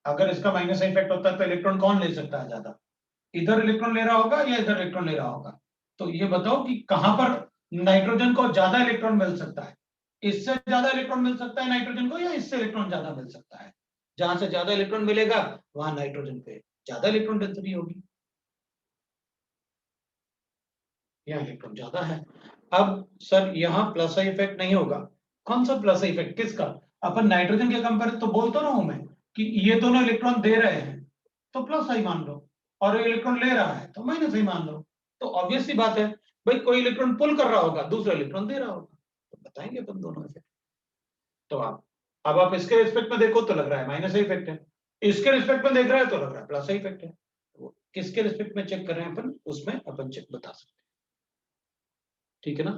अगर इसका माइनस से इफेक्ट होता है तो इलेक्ट्रॉन कौन ले सकता है ज्यादा, इधर इलेक्ट्रॉन ले रहा होगा या इधर इलेक्ट्रॉन ले रहा होगा। तो ये बताओ कि कहां पर नाइट्रोजन को ज्यादा इलेक्ट्रॉन मिल सकता है, इससे ज्यादा इलेक्ट्रॉन मिल सकता है नाइट्रोजन को, या इससे इलेक्ट्रॉन ज्यादा मिल सकता है। जहां से ज्यादा इलेक्ट्रॉन मिलेगा वहां नाइट्रोजन पे ज्यादा इलेक्ट्रॉन डेंसिटी होगी, यहाँ इलेक्ट्रॉन ज्यादा है। अब सर यहाँ प्लस आई इफेक्ट नहीं होगा। कौन सा प्लस आई इफेक्ट, किसका? अपन नाइट्रोजन के कंपेयर तो बोलता ना हूं मैं कि ये दोनों इलेक्ट्रॉन दे रहे हैं तो प्लस आई मान लो, और ये इलेक्ट्रॉन ले रहा है तो माइनस आई मान लो। तो ऑब्वियस सी बात है भाई, कोई इलेक्ट्रॉन पुल कर रहा होगा, दूसरा इलेक्ट्रॉन दे रहा होगा, तो बताएंगे अपन दोनों इफेक्ट। तो अब आप इसके रिस्पेक्ट में देखो तो लग रहा है माइनस आई इफेक्ट है, इसके रिस्पेक्ट में देख रहा है तो लग रहा है प्लस आई इफेक्ट है। तो किसके रिस्पेक्ट में चेक कर रहे हैं अपन, उसमें अपन चेक बता सकते हैं। ठीक है ना।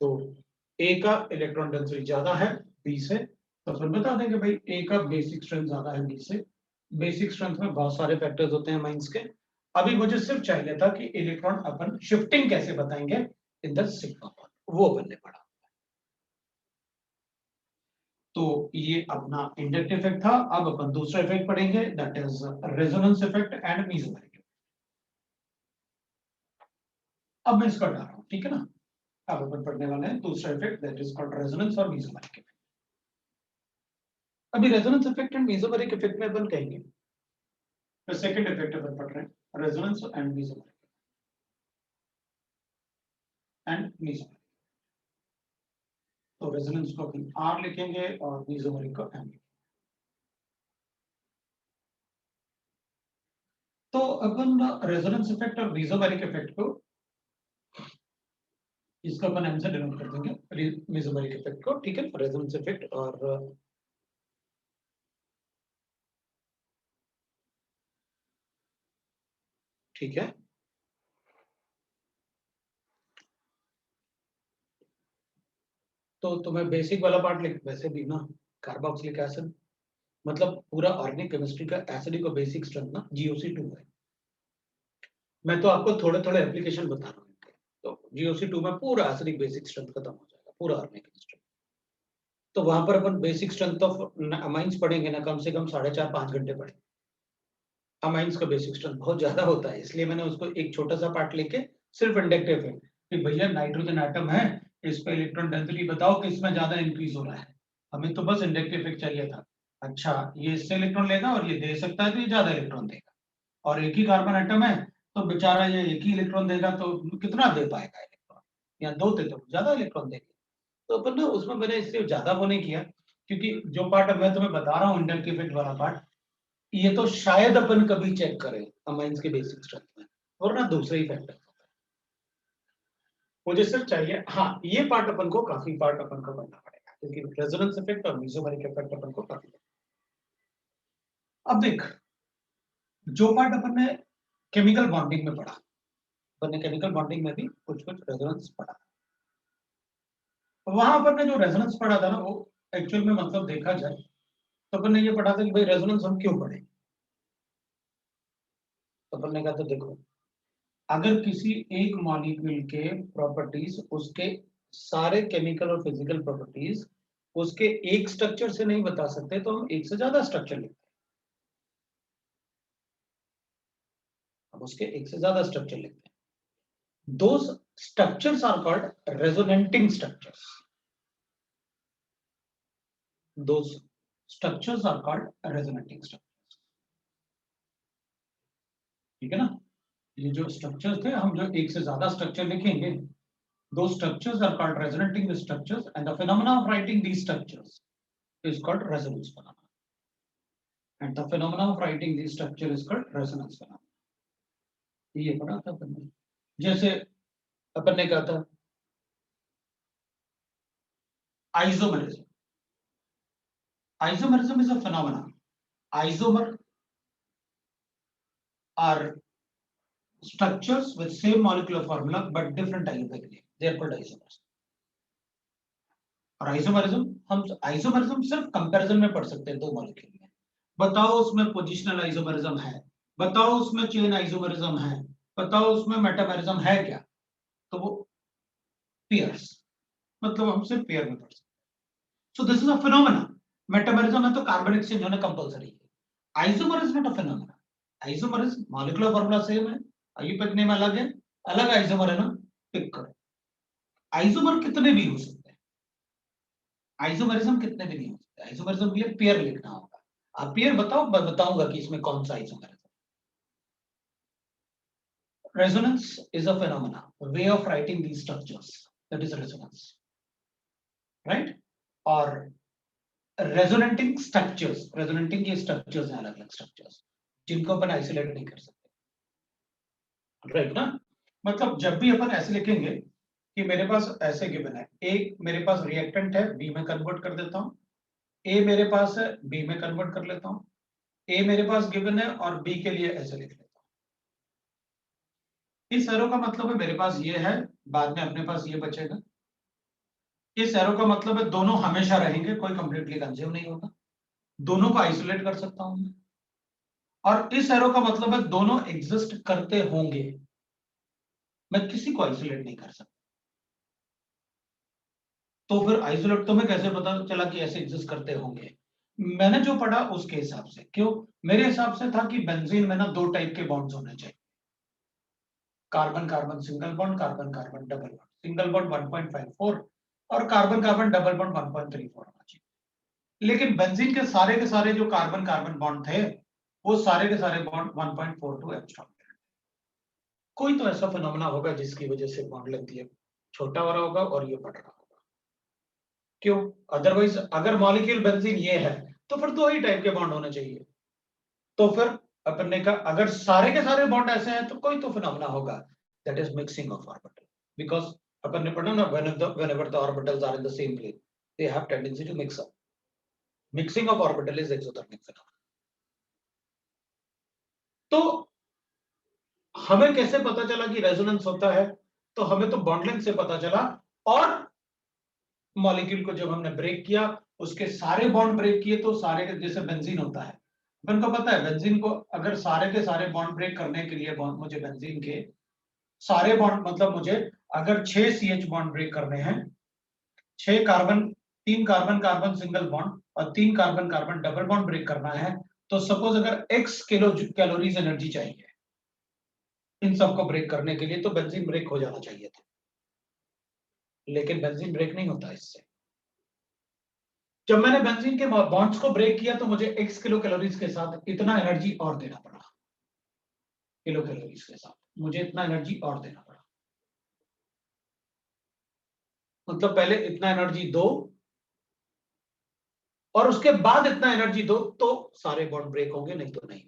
तो ए का इलेक्ट्रॉन डेंसिटी ज्यादा है बी से, तो फिर बता देंगे भाई ए का बेसिक स्ट्रेंथ ज्यादा है बी से। बेसिक स्ट्रेंथ में बहुत सारे फैक्टर्स होते हैं माइंस के। अभी मुझे सिर्फ चाहिए था कि इलेक्ट्रॉन अपन शिफ्टिंग कैसे बताएंगे इन द सिग्मा बॉन्ड, वो बनने पड़ा। तो ये अपना इंडक्टिव इफेक्ट था। अब अपन दूसरा इफेक्ट पढ़ेंगे, that is resonance effect and mesomeric. अब मैं इसको हटा रहा हूं, ठीक है ना। अब अपन पढ़ने वाले हैं दूसरा effect, that is called resonance और मेसोमेरिक इफेक्ट। अभी resonance effect and mesomeric effect में अपन कहेंगे, तो सेकंड इफेक्ट अपन पढ़ रहे हैं, रेजोनेंस एंड मेसोमेरिक एंड। तो रेजोनेंस को अपन आर लिखेंगे और मेसोमेरिक को एम। तो अपन रेजोनेंस इफेक्ट और मेसोमेरिक इफेक्ट को, इसको अपन एम से डिनोट कर देंगे, मेसोमेरिक इफेक्ट को, ठीक है। रेजोनेंस इफेक्ट और ठीक है। तो तुम्हें बेसिक वाला पार्ट लिख, वैसे भी ना कार्बोक्सिलिक एसिड मतलब पूरा ऑर्गेनिक केमिस्ट्री का एसिड को बेसिक स्ट्रेंथ ना GOC2 है। मैं तो आपको थोड़े थोड़े एप्लीकेशन बता रहा हूँ। तो GOC2 में पूरा एसिडिक बेसिक स्ट्रेंथ खत्म हो जाएगा, पूरा ऑर्गेनिक केमिस्ट्री। तो वहां पर अपन बेसिक स्ट्रेंथ ऑफ अमाइंस पढ़ेंगे ना, कम से कम 4.5-5 घंटे पढ़ेंगे। अमाइंस का बेसिक स्ट्रेंथ बहुत ज्यादा होता है, इसलिए मैंने उसको एक छोटा सा पार्ट लेके सिर्फ इंडक्टिव है कि भैया नाइट्रोजन एटम है, इस पे इलेक्ट्रॉन डेंसिटी बताओ कि इसमें ज्यादा इंक्रीज हो रहा है। हमें तो बस इंडक्टिव इफेक्ट चाहिए था। अच्छा, ये इससे इलेक्ट्रॉन लेगा और ये दे सकता है तो ये ज्यादा इलेक्ट्रॉन देगा, और एक ही कार्बन एटम है तो बेचारा ये एक ही इलेक्ट्रॉन देगा तो कितना दे पाएगा इलेक्ट्रॉन, या 2 दे तो ज्यादा इलेक्ट्रॉन देगा। तो अपन ना उसमें मैंने इसलिए ज्यादा वो नहीं किया, क्योंकि जो पार्ट मैं तुम्हें बता रहा हूँ इंडक्टिव इफेक्ट वाला पार्ट, ये तो शायद अपन कभी चेक करें अमाइंस के बेसिक स्ट्रक्चर में, और ना दूसरे ही फैक्टर। मुझे सिर्फ चाहिए, हाँ ये पार्ट अपन को काफी पार्ट अपन को करना पड़ेगा, क्योंकि रेजोनेंस इफेक्ट और मेसोमेरिक इफेक्ट अपन को काफी। अब देख, जो पार्ट अपन ने केमिकल बॉन्डिंग में पढ़ा, अपन ने केमिकल बॉन्डिंग में भी कुछ कुछ रेजोनेंस पढ़ा। वहां अपन ने जो रेजोनेंस पढ़ा था ना, वो एक्चुअल में मतलब देखा जाए तो अपन ने ये पढ़ा था कि भाई रेजोनेंस हम क्यों पढ़े। तो अपन ने कहा था देखो, अगर किसी एक मॉलिक्यूल के प्रॉपर्टीज, उसके सारे केमिकल और फिजिकल प्रॉपर्टीज उसके एक स्ट्रक्चर से नहीं बता सकते तो हम एक से ज्यादा स्ट्रक्चर लिखते हैं। अब उसके एक से ज्यादा स्ट्रक्चर लिखते हैं। Those structures are called resonating structures. Those structures are called resonating structures. ठीक है ना? ये जो स्ट्रक्चर्स थे, हम जो एक से ज्यादा स्ट्रक्चर लिखेंगे, those structures are called resonating structures, and the phenomena of writing these structures is called resonance phenomena. And the phenomena of writing these structure is called resonance phenomena. ये पढ़ा था अपन ने। जैसे अपन ने कहा था isomerism. Isomerism is a phenomenon. Isomer are structures with same molecular formula but different algebraic name. They are called isomers. और isomerism, हम आइसोमरिज्म सिर्फ कंपैरिजन में पढ़ सकते हैं दो मॉलिक्यूल में। बताओ उसमें पोजिशनल आइसोमरिज्म है, बताओ उसमें चेन आइसोमरिज्म है, बताओ उसमें मेटामेरिज्म है क्या? तो वो पेयर्स, मतलब हम सिर्फ पेयर में पढ़ सकते हैं। So this is a phenomena. Metamerism है तो कार्बन एक्सचेंज होना कंपलसरी है। Isomer is not a phenomena. Isomer is molecular formula same है, आईयूपीएक नेम अलग है, अलग आइसोमर है ना, पिक करो। आइसोमर कितने भी हो सकते हैं, आइसोमरिज्म कितने भी नहीं हो सकते। आइसोमरिज्म के लिए पेयर लिखना होगा। आप पेयर बताओ, मैं बताऊंगा कि इसमें कौन सा isomerism. Resonance is a phenomena, a way of writing these structures, that is resonance, right? Or resonating structures, resonating के structures हैं, अलग अलग structures जिनको अपन isolate नहीं कर सकते, right ना? मतलब जब भी अपन ऐसे लिखेंगे कि मेरे पास ऐसे गिवन है, एक मेरे पास रिएक्टेंट है, बी में कन्वर्ट कर देता हूं, ए मेरे पास है, बी में कन्वर्ट कर लेता हूं, ए मेरे पास गिवन है और बी के लिए ऐसे लिख लेता हूं। इस एरो का मतलब है मेरे पास ये है, बाद में अपने पास ये बचेगा। इस एरो का मतलब है दोनों हमेशा रहेंगे, कोई कंप्लीटली कंज्यूम नहीं होगा, दोनों को आइसोलेट कर सकता हूं मैं। और इस एरो का मतलब है दोनों एग्जिस्ट करते होंगे, मैं किसी को आइसोलेट नहीं कर सकता। तो फिर आइसोलेट तुम्हें कैसे पता चला कि ऐसे एग्जिस्ट करते होंगे? मैंने जो पढ़ा उसके हिसाब से। क्यों? मेरे हिसाब से था कि बेंजीन में ना दो टाइप के बॉन्ड्स होने चाहिए, carbon carbon single bond, carbon carbon double bond. Single bond 1.54 और कार्बन कार्बन डबल बॉन्ड 1.34 होना चाहिए। लेकिन बेंजीन के सारे जो कार्बन कार्बन बॉन्ड थे, वो सारे के सारे बॉन्ड 1.42 एंगस्ट्रॉम के थे। कोई तो ऐसा फिनोमेना होगा जिसकी वजह से बॉन्ड लेंथ ये छोटा हो रहा होगा और ये बढ़ रहा होगा। क्यों? अदरवाइज अगर मॉलिक्यूल बेंजीन ये है तो फिर दो ही टाइप के बॉन्ड होने चाहिए। तो फिर अपन ने कहा अगर सारे के सारे बॉन्ड ऐसे हैं तो कोई तो फिनोमेना होगा, that is mixing of orbital. Because अपन ने पढ़ा ना, whenever the orbitals are in the same plane they have tendency to mix up. Mixing of orbital is exothermic phenomenon. तो हमें कैसे पता चला कि रेजोनेंस होता है? तो हमें तो बॉन्ड लेंथ से पता चला, और मॉलिक्यूल को जब हमने ब्रेक किया, उसके सारे बॉन्ड ब्रेक किए तो सारे के, जैसे बेंजीन होता है, अपन को पता है बेंजीन को अगर सारे के सारे बॉन्ड ब्रेक करने के लिए मुझे बेंजीन के सारे बॉन्ड, मतलब मुझे अगर 6 CH बॉन्ड ब्रेक करने हैं, 6 carbon, 3 carbon carbon single bond और 3 carbon carbon double bond break करना है, तो सपोज अगर x किलो कैलोरीज एनर्जी चाहिए इन सबको ब्रेक करने के लिए, तो बेंजीन ब्रेक हो जाना चाहिए था। लेकिन बेंजीन ब्रेक नहीं होता इससे। जब मैंने बेंजीन के बॉन्ड्स को ब्रेक किया तो मुझे x किलो कैलोरीज के साथ इतना एनर्जी और देना पड़ा, किलो कैलोरीज के साथ मुझे इतना एनर्जी और देना पड़ा। मतलब पहले इतना एनर्जी दो और उसके बाद इतना एनर्जी दो तो सारे बॉन्ड ब्रेक होंगे, नहीं तो नहीं।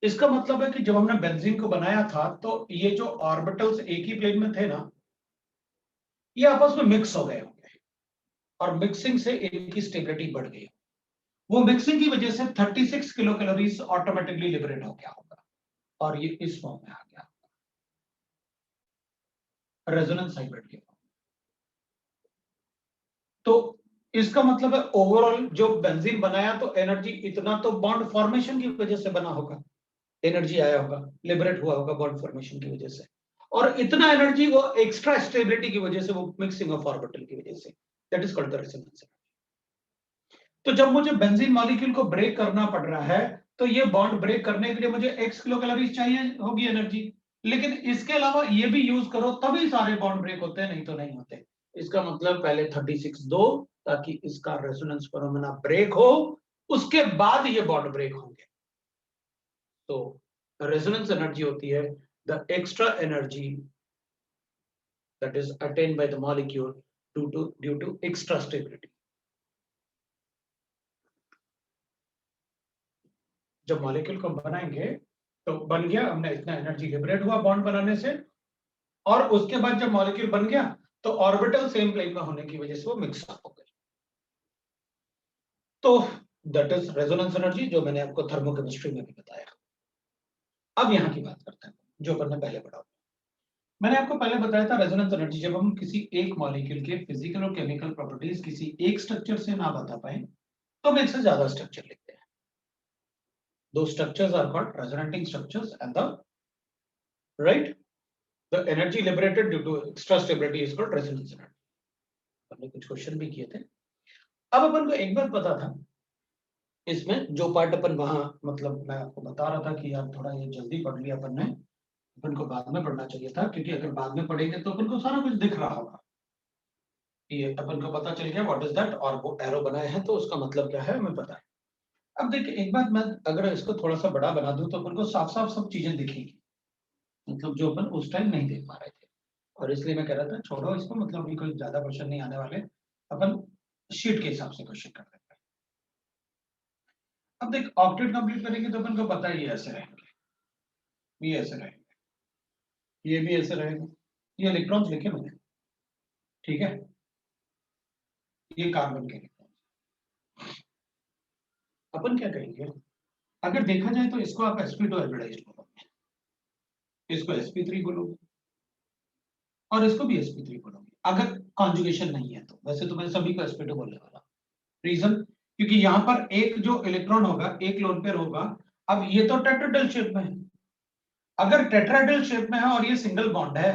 इसका मतलब है कि जब हमने बेंजीन को बनाया था तो ये जो ऑर्बिटल्स एक ही प्लेन में थे ना, ये आपस में मिक्स हो गए होंगे और मिक्सिंग से इनकी स्टेबिलिटी बढ़ गई। वो मिक्सिंग की वजह से 36 किलो कैलोरीज ऑटोमेटिकली लिबरेट हो गया होगा और ये इस फॉर्म में आ गया, रेजोनेंस हाइब्रिड के फॉर्म। तो इसका मतलब है ओवरऑल जो बेंजीन बनाया तो एनर्जी इतना तो बॉन्ड फॉर्मेशन की वजह से बना होगा, एनर्जी आया होगा, लिबरेट हुआ होगा बॉन्ड फॉर्मेशन की वजह से, और इतना एनर्जी वो एक्स्ट्रा स्टेबिलिटी की वजह से, वो मिक्सिंग ऑफ ऑर्बिटल की वजह say that is called the resonance. तो जब मुझे बेंजीन मॉलिक्यूल को ब्रेक करना पड़ रहा है तो ये बॉन्ड ब्रेक करने के लिए मुझे x किलो कैलोरीज चाहिए होगी एनर्जी, लेकिन इसके अलावा ये भी यूज करो तभी सारे बॉन्ड ब्रेक होते हैं, नहीं तो नहीं होते। इसका मतलब पहले 36 दो ताकि इसका रेजोनेंस फिनोमेना ब्रेक हो, उसके बाद ये बॉन्ड ब्रेक होंगे। तो रेजोनेंस एनर्जी होती है the extra energy that is attained by the molecule due to extra stability. जब मॉलिक्यूल को बनाएंगे तो बन गया, हमने इतना एनर्जी लिबरेट हुआ बॉन्ड बनाने से, और उसके बाद जब मॉलिक्यूल बन गया तो ऑर्बिटल सेम प्लेन में होने की वजह से वो मिक्स अप हो गए। तो दैट इज रेजोनेंस एनर्जी, जो मैंने आपको थर्मोकेमिस्ट्री में भी बताया। अब यहां की बात करते हैं जो अपन ने पहले पढ़ा। मैंने आपको पहले बताया था रेजोनेंस एनर्जी जब हम किसी एक मॉलिक्यूल के फिजिकल और केमिकल प्रॉपर्टीज किसी एक स्ट्रक्चर से ना बता पाए तो हम एक से ज्यादा स्ट्रक्चर लिखते हैं। Those structures are called resonating structures and the energy liberated due to extra stability is called resonance energy. हमने कुछ क्वेश्चन भी किए थे। अब अपन को एक बात पता था, इसमें जो पार्ट अपन वहां मतलब मैं आपको बता रहा था कि यार थोड़ा ये जल्दी पढ़ लिया अपन ने, अपन को बाद में पढ़ना चाहिए था, क्योंकि अगर बाद में पढ़ेंगे तो अपन को सारा कुछ दिख रहा होगा। ये अपन को पता चल गया व्हाट इज दैट, और वो एरो बनाए हैं तो उसका मतलब क्या है हमें पता है। अब देखिए एक बात, मैं अगर इसको थोड़ा सा बड़ा बना दूं तो अपन को साफ साफ सब चीजें दिखेगी, मतलब जो अपन उस टाइम नहीं देख पा रहे थे। और इसलिए मैं कह रहा था छोड़ो इसको, मतलब अभी कोई ज्यादा क्वेश्चन नहीं आने वाले, अपन शीट के हिसाब से क्वेश्चन कर देते हैं। अब देख ऑक्टेट कंप्लीट करेंगे तो अपन को पता ही ऐसे रहेंगे, ये ऐसे रहेंगे, ये भी ऐसे रहेगा। ये इलेक्ट्रॉन्स लिखे मैंने, ठीक है, ये कार्बन के इलेक्ट्रॉन। अपन क्या करेंगे, अगर देखा जाए तो इसको आप sp2 हाइब्रिडाइज्ड बोलोगे, इसको sp3 बोलोगे, और इसको भी sp3 बोलोगे अगर कॉन्जुगेशन नहीं है तो। वैसे तो मैं सभी को sp2 बोलने वाला, रीजन क्योंकि यहां पर एक जो इलेक्ट्रॉन होगा, एक लोन पेयर होगा। अब ये तो टेट्राहेड्रल शेप में है, अगर टेट्राहेड्रल शेप में है और ये सिंगल बॉन्ड है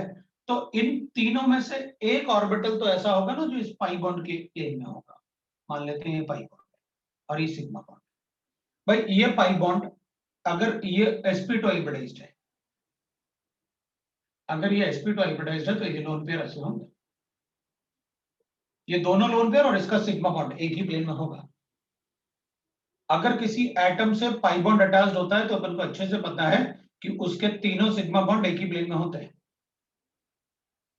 तो इन तीनों में से एक ऑर्बिटल तो ऐसा होगा ना जो इस पाई बॉन्ड के प्लेन में होगा। मान लेते हैं ये पाई बॉन्ड और ये सिग्मा बॉन्ड। भाई ये पाई बॉन्ड अगर ये sp2 हाइब्रिडाइज्ड है, अगर ये sp2 हाइब्रिडाइज्ड है तो ये लोन पेयर ऐसे होंगे, ये दोनों लोन पेयर और इसका सिग्मा बॉन्ड एक ही प्लेन में होगा। अगर किसी एटम से पाई बॉन्ड अटैच्ड होता है तो अपन को अच्छे से पता है कि उसके तीनों सिग्मा बॉन्ड एक ही प्लेन में होते हैं,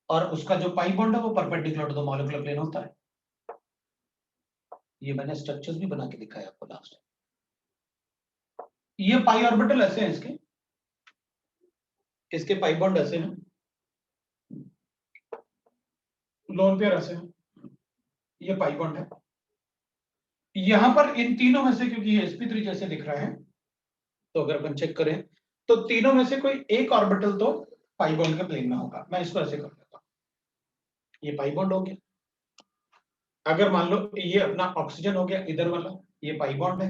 और उसका जो पाई बॉन्ड है वो perpendicular to the molecular plane होता है। ये मैंने स्ट्रक्चर्स भी बना के दिखाया आपको लास्ट। ये पाई ऑर्बिटल ऐसे हैं, इसके पाई बॉन्ड ऐसे हैं, लोन पेयर ऐसे हैं, ये पाई बॉन्ड है। यहां पर इन तीनों में से क्योंकि ये sp3 जैसे दिख रहा है तो अगर अपन चेक करें तो तीनों में से कोई एक ऑर्बिटल तो पाई बॉन्ड के प्लेन में होगा। मैं इसको ऐसे कर देता हूं, ये पाई बॉन्ड हो गया। अगर मान लो ये अपना ऑक्सीजन हो गया इधर वाला, ये पाई बॉन्ड है,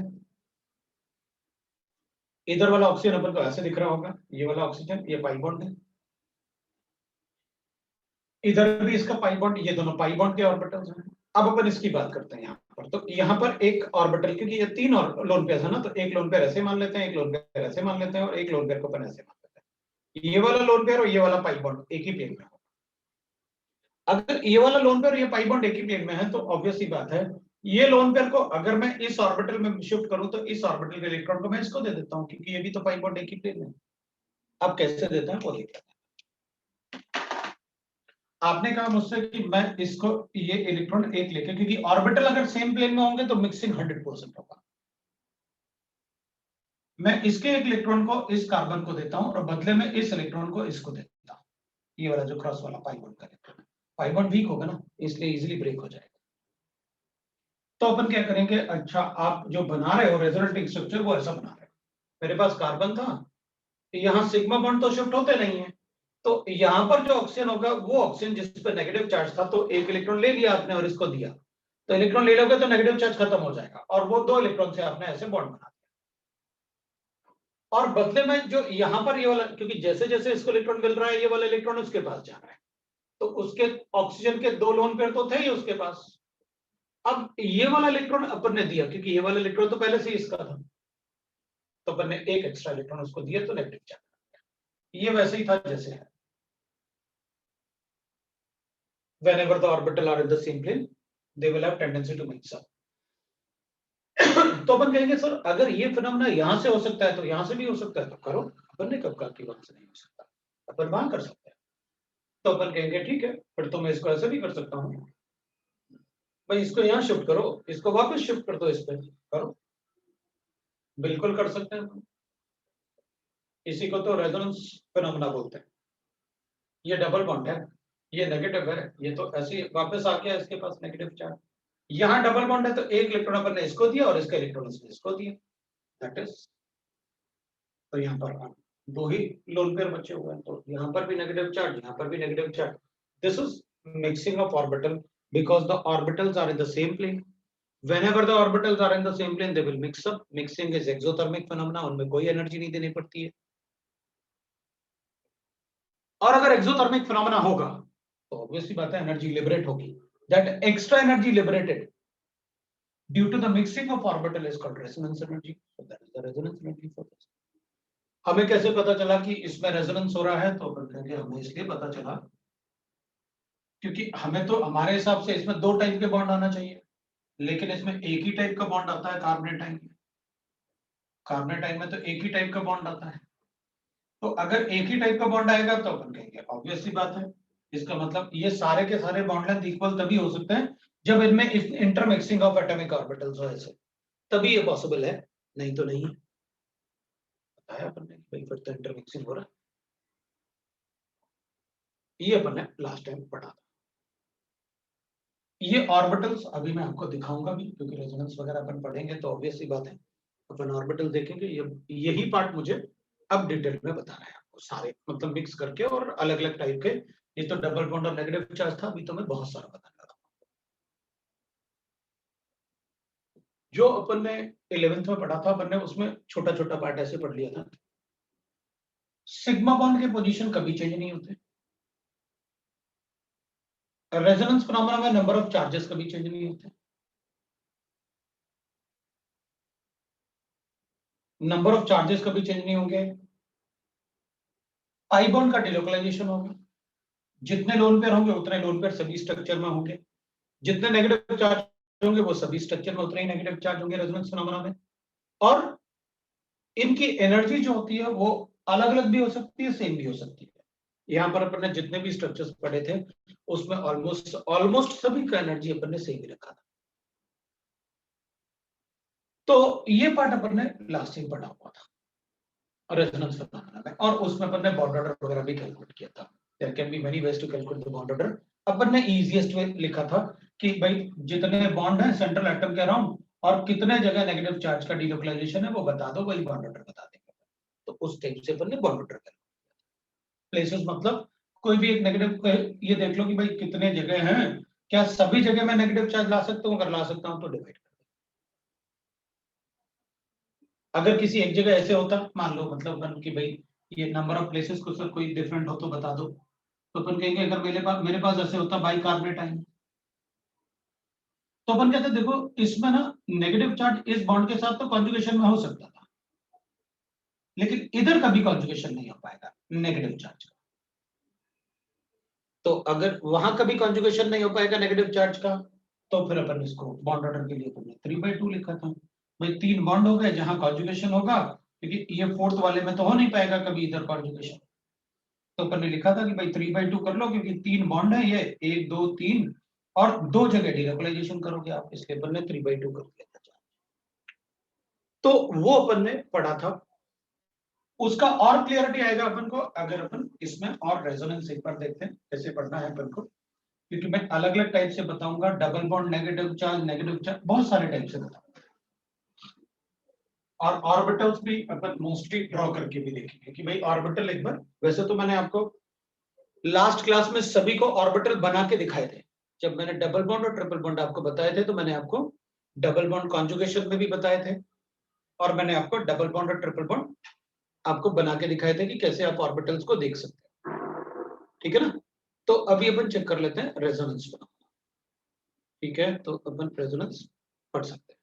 इधर वाला ऑक्सीजन अपन को ऐसे दिख रहा होगा, ये वाला ऑक्सीजन, ये पाई बॉन्ड है, इधर भी इसका पाई बॉन्ड, ये दोनों पाई बॉन्ड के ऑर्बिटल्स हैं। अब अपन इसकी बात करते हैं यहाँ पर, तो यहाँ पर एक ऑर्बिटल, क्योंकि ये तीन और लोन पेयर है ना, तो एक लोन पेयर ऐसे मान लेते हैं, एक लोन पेयर ऐसे मान लेते हैं, और एक लोन पेयर को अपन ऐसे मान लेते हैं। ये वाला लोन पेयर और ये वाला पाई बॉन्ड एक ही प्लेन में हो। अगर ये वाला लोन पेयर और ये पाई बॉन्ड एक ही प्लेन में है तो ऑब्वियस सी बात है, ये लोन पेयर को अगर मैं इस ऑर्बिटल में शिफ्ट करूं तो इस ऑर्बिटल के इलेक्ट्रॉन को मैं इसको दे देता हूं, क्योंकि ये भी तो पाई बॉन्ड एक ही प्लेन में है। अब कैसे देते हैं वो देखते हैं। आपने कहा मुझसे कि मैं इसको ये इलेक्ट्रॉन एक लेके, क्योंकि ऑर्बिटल अगर सेम प्लेन में होंगे तो मिक्सिंग 100% होगा। मैं इसके एक इलेक्ट्रॉन को इस कार्बन को देता हूं और बदले में इस इलेक्ट्रॉन को इसको देता हूं, ये वाला जो क्रॉस वाला पाई बॉन्ड का इलेक्ट्रॉन, पाई बॉन्ड वीक होगा ना, इसलिए इजीली ब्रेक हो जाएगा। तो अपन क्या करेंगे, अच्छा आप जो बना रहे हो रेजोनेटिंग स्ट्रक्चर वो ऐसा बना रहे हो, मेरे पास कार्बन था, यहाँ सिग्मा बॉन्ड तो शिफ्ट होते नहीं है, तो यहाँ पर जो ऑक्सीजन होगा वो ऑक्सीजन जिस पर नेगेटिव चार्ज था, तो एक इलेक्ट्रॉन ले लिया आपने और इसको दिया, तो इलेक्ट्रॉन ले लोगे तो नेगेटिव चार्ज खत्म हो जाएगा, और वो दो इलेक्ट्रॉन से आपने ऐसे बॉन्ड बना दिया। और बदले में जो यहाँ पर ये वाला, क्योंकि जैसे जैसे इसको इलेक्ट्रॉन मिल रहा है ये वाला इलेक्ट्रॉन उसके पास जा रहा है, तो उसके ऑक्सीजन के दो लोन पेयर तो थे ही उसके पास, अब ये वाला इलेक्ट्रॉन अपन ने दिया, क्योंकि ये वाला इलेक्ट्रॉन तो पहले से ही इसका था, तो अपन ने एक एक्स्ट्रा इलेक्ट्रॉन उसको दिया तो नेगेटिव चार्ज। ये वैसे ही था जैसे है, whenever the orbital are in the same plane they will have tendency to mix up। तो अपन कहेंगे सर अगर ये फिनोमेना यहां से हो सकता है तो यहां से भी हो सकता है, तो करो। अपन ने कब कहा कि वहां से नहीं हो सकता, अपन वहां कर सकते हैं। तो अपन कहेंगे ठीक है, फिर तो मैं इसको ऐसे भी कर सकता हूँ भाई, इसको यहाँ शिफ्ट करो, इसको वापस शिफ्ट कर दो, इस पे करो, बिल्कुल कर सकते हैं। इसी को तो रेजोनेंस फिनोमेना बोलते हैं। ये डबल बॉन्ड है, ये नेगेटिव है, ये तो ऐसे वापस आ गया इसके पास नेगेटिव चार्ज। यहाँ डबल बॉन्ड है तो एक इलेक्ट्रॉन अपन ने इसको दिया और इसका इलेक्ट्रॉन इसने इसको दिया, दैट इज, तो यहाँ पर दो ही लोन पेयर बचे हुए हैं, तो यहाँ पर भी नेगेटिव चार्ज, यहाँ पर भी negative charge. This is mixing of orbital because the orbitals are in the same plane। whenever the orbitals are in the same plane they will mix up। mixing is exothermic phenomena, उनमें कोई energy नहीं देनी पड़ती है। और अगर exothermic phenomena होगा तो ऑब्वियसली बात है एनर्जी लिबरेट होगी। That extra energy liberated due to the mixing of orbital is called resonance energy. So that is the resonance energy for this. हमें कैसे पता चला कि इसमें रेजोनेंस हो रहा है, तो अपन कहेंगे हमें इसलिए पता चला क्योंकि हमें तो हमारे हिसाब से इसमें दो टाइप के बॉन्ड आना चाहिए, लेकिन इसमें एक ही टाइप का बॉन्ड आता है कार्बोनेटाइन में। कार्बोनेटाइन में तो एक ही टाइप का बॉन्ड आता है, तो अगर एक ही टाइप का बॉन्ड आएगा तो अपन कहेंगे ऑब्वियस सी बात है, इसका मतलब ये सारे के सारे बॉन्ड लेंथ इक्वल तभी हो सकते हैं जब इनमें इंटरमिक्सिंग ऑफ एटॉमिक ऑर्बिटल्स हो, ऐसे तभी ये पॉसिबल है, नहीं तो नहीं है। बताया अपन ने भाई फिर तो इंटरमिक्सिंग हो रहा है, ये अपन ने लास्ट टाइम पढ़ा था। ये ऑर्बिटल्स अभी मैं आपको दिखाऊंगा भी, क्योंकि रेजोनेंस वगैरह अपन पढ़ेंगे तो ऑब्वियस सी बात है अपन ऑर्बिटल देखेंगे। यही पार्ट मुझे अब डिटेल में बताना है आपको, सारे मतलब मिक्स करके और अलग अलग टाइप के। ये तो डबल बॉन्ड और नेगेटिव चार्ज था, अभी तो मैं बहुत सारा बताने लगा। जो अपन ने 11th में पढ़ा था अपन ने, उसमें छोटा छोटा पार्ट ऐसे पढ़ लिया था। सिग्मा बॉन्ड के पोजीशन कभी चेंज नहीं होते। रेजोनेंस फिनोमेना में नंबर ऑफ चार्जेस कभी चेंज नहीं होते। नंबर ऑफ चार्जेस कभी चेंज नहीं होंगे। पाई बॉन्ड का डिलोकलाइजेशन होगा, जितने लोन पेयर होंगे उतने लोन पेयर सभी स्ट्रक्चर में होंगे, जितने नेगेटिव चार्ज होंगे वो सभी स्ट्रक्चर में उतने ही नेगेटिव चार्ज होंगे रेजोनेंस फिनोमेना में। और इनकी एनर्जी जो होती है वो अलग अलग भी हो सकती है, सेम भी हो सकती है। यहाँ पर अपन ने जितने भी स्ट्रक्चर्स पढ़े थे उसमें ऑलमोस्ट सभी का एनर्जी अपन ने सेम ही रखा था। तो ये पार्ट अपन ने लास्ट टाइम पढ़ा हुआ था रेजोनेंस फिनोमेना में, और उसमें अपन ने बॉन्ड ऑर्डर वगैरह भी कैलकुलेट किया था। There can be many ways to calculate the bond order. अपन ने इजीएस्ट वे लिखा था कि भाई जितने बॉन्ड है सेंट्रल एटम के अराउंड और कितने जगह नेगेटिव चार्ज का डिलोकलाइजेशन है वो बता दो, वही बॉन्ड ऑर्डर बता देंगे। तो उस टाइप से अपन ने बॉन्ड ऑर्डर कैलकुलेट किया। प्लेसेस मतलब कोई भी एक नेगेटिव, ये देख लो कि भाई कितने जगह हैं, क्या सभी जगह मैं नेगेटिव चार्ज ला सकता हूँ, अगर ला सकता हूँ तो डिवाइड। अगर किसी एक जगह ऐसे होता, मान लो मतलब कि भाई ये नंबर ऑफ प्लेसेस को सर कोई डिफरेंट हो तो बता दो, तो अपन कहेंगे अगर मेरे पास ऐसे होता बाई कार्बोनेटाइन, तो अपन कहते देखो इसमें ना नेगेटिव चार्ज इस बॉन्ड के साथ तो कॉन्जुगेशन में हो सकता था, लेकिन इधर कभी कॉन्जुगेशन नहीं हो पाएगा नेगेटिव चार्ज का। तो अगर वहां कभी कॉन्जुगेशन नहीं हो पाएगा नेगेटिव चार्ज का, तो फिर अपन इसको बॉन्ड ऑर्डर के लिए अपन ने 3/2 लिखा था। भाई 3 बॉन्ड हो गए जहां कॉन्जुगेशन होगा, क्योंकि ये फोर्थ वाले में तो हो नहीं पाएगा कभी इधर कॉन्जुगेशन, तो अपन ने लिखा था कि भाई 3/2 कर लो, क्योंकि 3 बॉन्ड है ये 1 2 3 और 2 जगह डिलोकलाइजेशन करोगे आप, इसलिए अपन ने 3/2 कर दिया था। तो वो अपन ने पढ़ा था, उसका और क्लियरिटी आएगा अपन को अगर अपन इसमें और रेजोनेंस एक बार देखते हैं कैसे पढ़ना है अपन को, क्योंकि मैं अलग अलग टाइप से बताऊंगा। डबल बॉन्ड नेगेटिव चार्ज बहुत सारे टाइप से बताऊंगा, और ऑर्बिटल्स भी अपन मोस्टली ड्रॉ करके भी देखेंगे कि भाई ऑर्बिटल एक बार, वैसे तो मैंने आपको लास्ट क्लास में सभी को ऑर्बिटल बना के दिखाए थे। जब मैंने डबल बॉन्ड और ट्रिपल बॉन्ड आपको बताए थे तो मैंने आपको डबल बॉन्ड कॉन्जुगेशन में भी बताए थे, और मैंने आपको डबल बॉन्ड और ट्रिपल बॉन्ड आपको बना के दिखाए थे कि कैसे आप ऑर्बिटल्स को देख सकते हैं, ठीक है ना। तो अभी अपन चेक कर लेते हैं रेजोनेंस फिनोमेना। ठीक है, तो अपन रेजोनेंस पढ़ सकते हैं।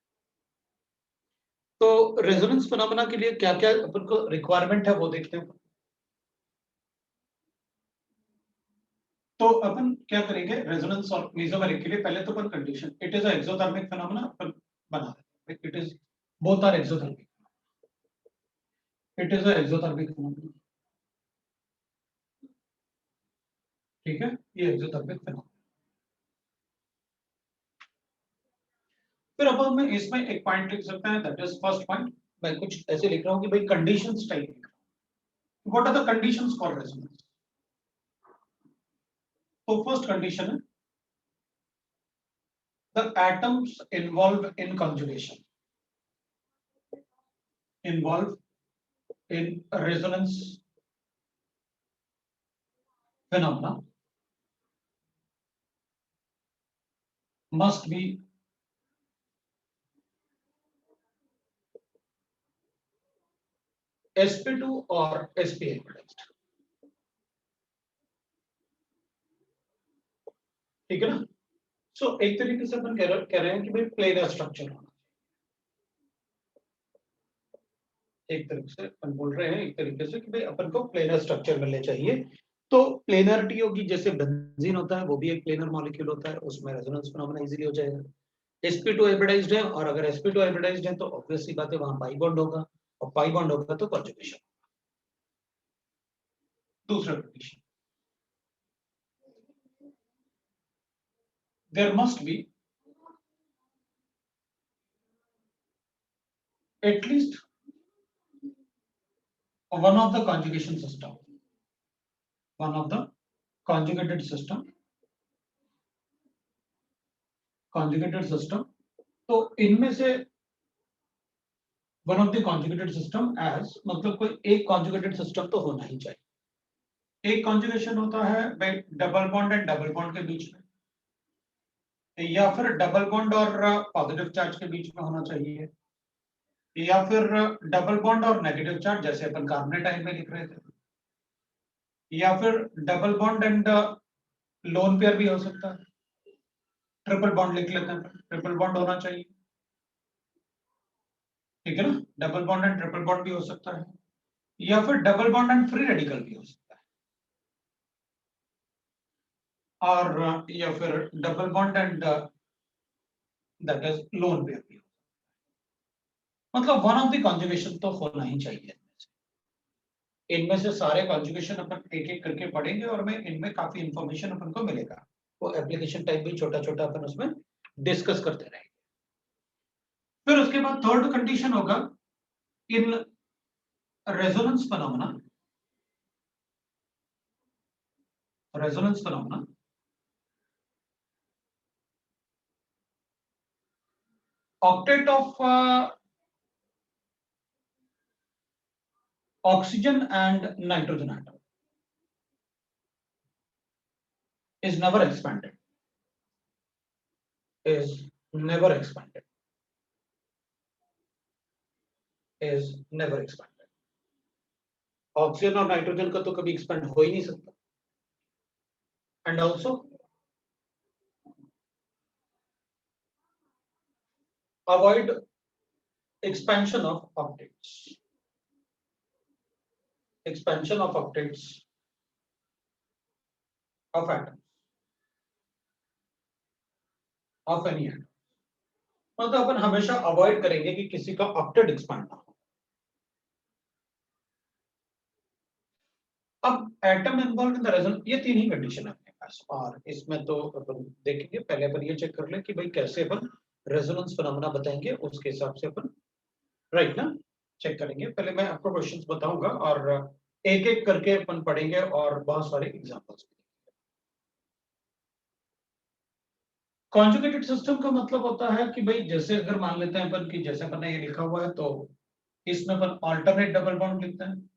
तो रेजोनेंस फिनोमेना के लिए क्या क्या अपन को रिक्वायरमेंट है वो देखते हैं। तो अपन क्या करेंगे, रेजोनेंस और मेसोमेरिक के लिए पहले तो अपन condition, it is a exothermic phenomena अपन बना देते हैं। It is both are exothermic, it is a exothermic phenomena, ठीक है, ये एक्सोथर्मिक फिनोमेना। फिर अब हम इसमें एक पॉइंट लिख सकते हैं, दैट इज फर्स्ट पॉइंट। मैं कुछ ऐसे लिख रहा हूं कि भाई कंडीशंस टाइप लिख रहा हूं। What are the conditions for resonance? तो फर्स्ट कंडीशन है the atoms involved in conjugation, involved in resonance phenomena must be sp2 or sp hybridized, ठीक है ना। सो एक तरीके से अपन कह रहे हैं कि भाई प्लेनर स्ट्रक्चर होना, एक तरीके से अपन बोल रहे हैं एक तरीके से कि भाई अपन को प्लेनर स्ट्रक्चर मिलने चाहिए। तो प्लेनरिटी होगी, जैसे बेंजीन होता है वो भी एक प्लेनर मॉलिक्यूल होता है, उसमें रेजोनेंस फिनोमेना इजीली हो जाएगा। sp2 हाइब्रिडाइज्ड है, और अगर sp2 हाइब्रिडाइज्ड है तो ऑब्वियस सी बात है वहां पाई बॉन्ड होगा, और पाई बॉन्ड होगा तो कॉन्जुगेशन। दूसरा condition, there must be at least one of the conjugation system, one of the conjugated system, conjugated system। तो इनमें से one of the conjugated system as, मतलब कोई एक कॉन्जुगेटेड सिस्टम तो होना ही चाहिए। एक कॉन्जुगेशन होता है भाई double bond and double bond के बीच में, या फिर डबल बॉन्ड और पॉजिटिव चार्ज के बीच में होना चाहिए, या फिर डबल बॉन्ड और नेगेटिव चार्ज जैसे अपन कार्बोनेटाइन में लिख रहे थे, या फिर double bond and lone pair भी हो सकता है। ट्रिपल बॉन्ड लिख लेते हैं, ट्रिपल बॉन्ड होना चाहिए, ठीक है ना। Double bond and triple bond भी हो सकता है, या फिर double bond and free radical भी हो सकता है, और या फिर double bond and that is lone pair भी। मतलब वन ऑफ द कॉन्जुगेशन तो होना ही चाहिए। इनमें से सारे कॉन्जुगेशन अपन एक एक करके पढ़ेंगे और मैं इनमें काफी इंफॉर्मेशन अपन को मिलेगा, वो एप्लीकेशन टाइप भी छोटा छोटा अपन उसमें डिस्कस करते रहेंगे। फिर उसके बाद थर्ड कंडीशन होगा, in resonance phenomena, resonance phenomena octet of oxygen and nitrogen atom is never expanded, is never expanded, is never expanded। Oxygen और नाइट्रोजन का तो कभी एक्सपेंड हो ही नहीं सकता। And also avoid expansion of octets, expansion of octets of atoms, of any atom। मतलब अपन हमेशा avoid करेंगे कि किसी का ऑक्टेट एक्सपांड ना हो। अब atom involve in the resonance, ये तीन ही कंडीशन है अपने पास, और इसमें तो अपन देखेंगे। पहले अपन ये चेक कर ले कि भाई कैसे अपन रेजोनेंस फिनोमेना बताएंगे, उसके हिसाब से अपन राइट ना चेक करेंगे। पहले मैं आपको क्वेश्चंस बताऊंगा और एक एक करके अपन पढ़ेंगे और बहुत सारे एग्जांपल्स। कॉन्जुगेटेड सिस्टम का मतलब होता है कि भाई जैसे अगर मान लेते हैं अपन कि जैसे अपन ने ये लिखा हुआ है, तो इसमें अपन अल्टरनेट डबल बॉन्ड लिखते हैं।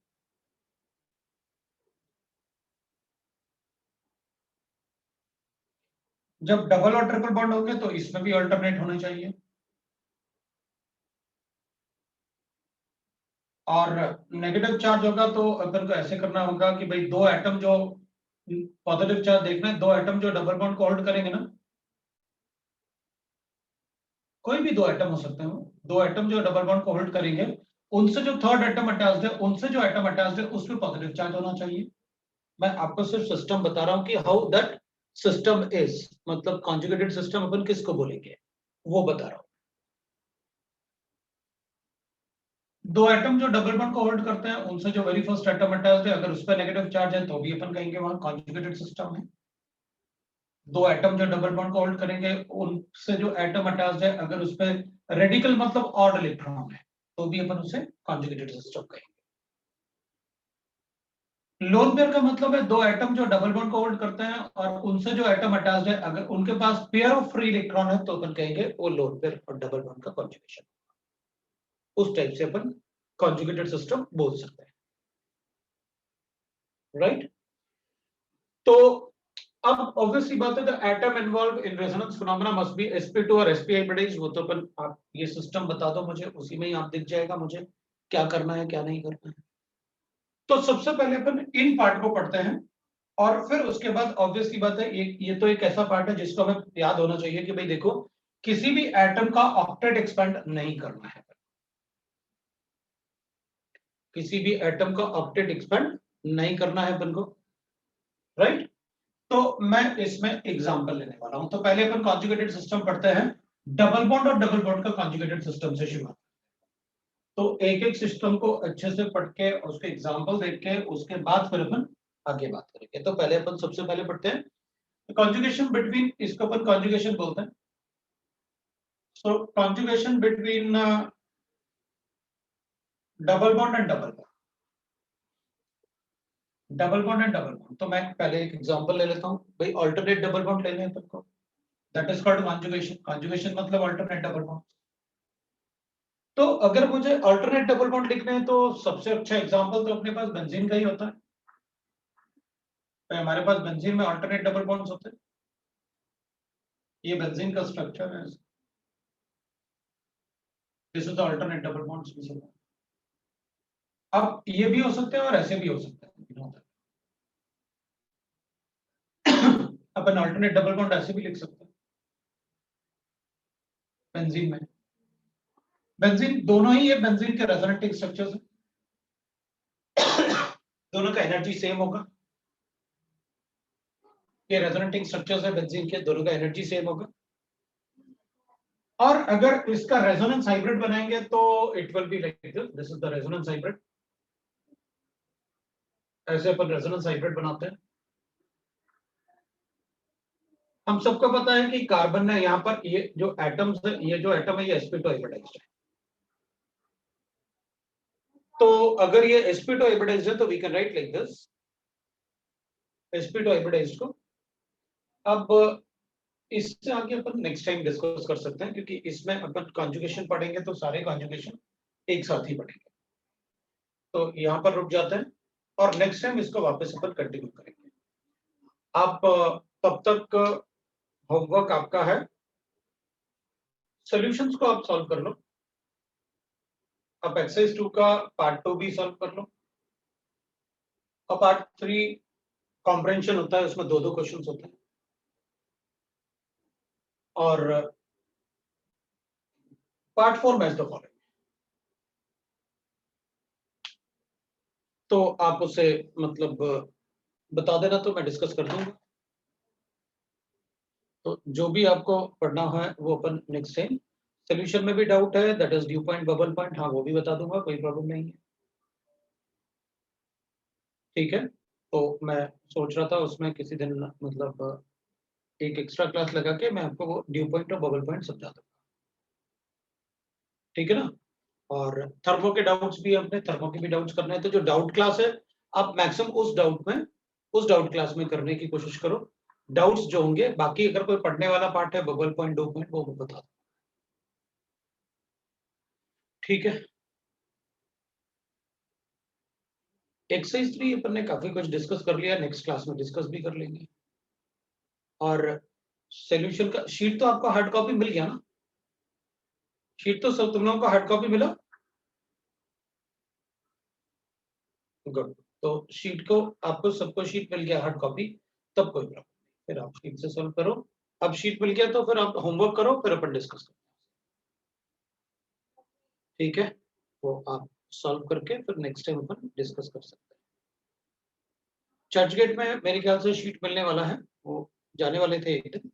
जब डबल और ट्रिपल बॉन्ड होंगे तो इसमें भी अल्टरनेट होने चाहिए, और नेगेटिव चार्ज होगा तो अपन को ऐसे करना होगा कि भाई दो एटम जो पॉजिटिव चार्ज देखना है, दो एटम जो डबल बॉन्ड को होल्ड करेंगे ना, कोई भी दो एटम हो सकते हैं, दो एटम जो डबल बॉन्ड को होल्ड करेंगे, उनसे जो थर्ड एटम अटैच्ड है, उनसे जो एटम अटैच्ड है उस पर पॉजिटिव चार्ज होना चाहिए। मैं आपको सिर्फ सिस्टम बता रहा हूं कि हाउ दैट सिस्टम इज, मतलब कॉन्जुगेटेड सिस्टम अपन किसको बोलेंगे वो बता रहा हूं। दो एटम जो डबल बॉन्ड को होल्ड करते हैं, उनसे जो वेरी फर्स्ट एटम अटैच्ड है, अगर उस पर नेगेटिव चार्ज है तो भी अपन कहेंगे वहां कॉन्जुगेटेड सिस्टम है। दो एटम जो डबल बॉन्ड को होल्ड करेंगे, उनसे जो एटम अटैच्ड है, अगर उस पर रेडिकल मतलब ऑड इलेक्ट्रॉन है, तो भी अपन उसे कॉन्जुगेटेड सिस्टम कहेंगे। लोन पेयर का मतलब है दो एटम जो डबल बॉन्ड को होल्ड करते हैं और उनसे जो एटम अटैच्ड है, अगर उनके पास पेयर ऑफ फ्री इलेक्ट्रॉन है, तो अपन कहेंगे वो लोन पेयर और डबल बॉन्ड का कॉन्जुगेशन। उस टाइप से अपन कॉन्जुगेटेड सिस्टम बोल सकते हैं, राइट। तो अब ऑब्वियसली बात है, the atom involve in resonance phenomena must be sp2 और sp हाइब्रिडाइज्ड। वो तो अपन, आप ये सिस्टम बता दो मुझे, उसी में ही आप दिख जाएगा मुझे क्या करना है क्या नहीं करना है। तो सबसे पहले अपन इन पार्ट को पढ़ते हैं, और फिर उसके बाद ऑब्वियसली बात है, ये तो एक ऐसा पार्ट है जिसको हमें याद होना चाहिए कि भाई देखो, किसी भी एटम का ऑक्टेट एक्सपेंड नहीं करना है, किसी भी एटम का ऑक्टेट एक्सपेंड नहीं करना है अपन को, राइट। तो मैं इसमें एग्जांपल लेने वाला हूं। तो पहले अपन कॉन्जुगेटेड सिस्टम पढ़ते हैं, डबल बॉन्ड और डबल बॉन्ड का कॉन्जुगेटेड सिस्टम से शुरुआत। तो एक एक सिस्टम को अच्छे से पढ़ के, उसके एग्जांपल देख के, उसके बाद फिर अपन आगे बात करेंगे। तो पहले अपन सबसे पहले पढ़ते हैं कॉन्जुगेशन बिटवीन, इसको अपन कॉन्जुगेशन बोलते हैं। So conjugation between double bond and double bond, double bond and double bond. तो मैं पहले एक एग्जांपल ले लेता हूं भाई, अल्टरनेट डबल बॉन्ड लेने हैं तुमको, that is called conjugation. Conjugation मतलब अल्टरनेट डबल बॉन्ड। तो अगर मुझे अल्टरनेट डबल बॉन्ड लिखने हैं, तो सबसे अच्छा एग्जांपल तो अपने पास बेंजीन का ही होता है। तो हमारे पास बेंजीन में अल्टरनेट डबल बॉन्ड्स होते हैं। ये बेंजीन का स्ट्रक्चर है, this is the alternate double bonds. अब ये भी हो सकते हैं और ऐसे भी हो सकते हैं। अपन अल्टरनेट डबल बॉन्ड ऐसे भी लिख सकते हैं बेंजीन में। बेंजीन दोनों ही ये बेंजीन के रेजोनेटिंग स्ट्रक्चर्स हैं, दोनों का एनर्जी सेम होगा। ये रेजोनेटिंग स्ट्रक्चर्स है बेंजीन के, दोनों का एनर्जी सेम होगा। और अगर इसका रेजोनेंस हाइब्रिड बनाएंगे तो it will be like this is the resonance hybrid. ऐसे अपन रेजोनेंस हाइब्रिड बनाते हैं। हम सबको पता है कि कार्बन ने यहाँ पर ये जो एटम्स है, ये जो एटम है ये sp2 हाइब्रिडाइज्ड है। तो अगर ये sp2 हाइब्रिडाइज्ड है तो we can write like this, sp2 hybridised को। अब इससे आगे अपन नेक्स्ट टाइम डिस्कस कर सकते हैं, क्योंकि इसमें अपन कॉन्जुगेशन पढ़ेंगे तो सारे कॉन्जुगेशन एक साथ ही पढ़ेंगे। तो यहाँ पर रुक जाते हैं और नेक्स्ट टाइम इसको वापस अपन कंटिन्यू करेंगे। आप तब तक होमवर्क आपका है, सॉल्यूशंस को आप सॉल्व कर लो। आप एक्सरसाइज 2 का पार्ट 2 भी सॉल्व कर लो, और पार्ट 3 कॉम्प्रेंशन होता है, उसमें दो क्वेश्चंस होते हैं। और पार्ट 4 मैच द फॉलोइंग, तो आप उसे मतलब बता देना तो मैं डिस्कस कर दूंगा। तो जो भी आपको पढ़ना है वो अपन नेक्स्ट टाइम, सोल्यूशन में भी डाउट है, that is due point, bubble point, हाँ वो भी बता दूंगा, कोई प्रॉब्लम नहीं है, ठीक है। तो मैं सोच रहा था उसमें किसी दिन मतलब एक एक्स्ट्रा क्लास लगा के मैं आपको वो ड्यू पॉइंट और बबल पॉइंट समझा दूंगा, ठीक है ना। और थर्मो के डाउट्स भी, अपने थर्मो के भी डाउट्स करने हैं, तो जो डाउट क्लास है आप मैक्सिमम उस डाउट क्लास में करने की कोशिश करो। डाउट्स जो होंगे, बाकी अगर कोई पढ़ने वाला पार्ट है, बबल पॉइंट, डो पॉइंट, वो बता दो, ठीक है। एक्सरसाइज 3 अपन ने काफी कुछ डिस्कस कर लिया, नेक्स्ट क्लास में डिस्कस भी कर लेंगे। और सॉल्यूशन का शीट तो आपको हार्ड कॉपी मिल गया ना, शीट तो सब तुम लोगों को हार्ड कॉपी मिला, गुड। तो शीट को आपको सबको शीट मिल गया हार्ड कॉपी, तब कोई प्रॉब्लम नहीं, फिर आप शीट से सॉल्व करो। अब शीट मिल गया तो फिर आप होमवर्क करो, फिर अपन डिस्कस करो। ठीक है, वो आप सॉल्व करके फिर नेक्स्ट टाइम अपन डिस्कस कर सकते हैं। चर्चगेट में मेरे ख्याल से शीट मिलने वाला है, वो जाने वाले थे एक दिन,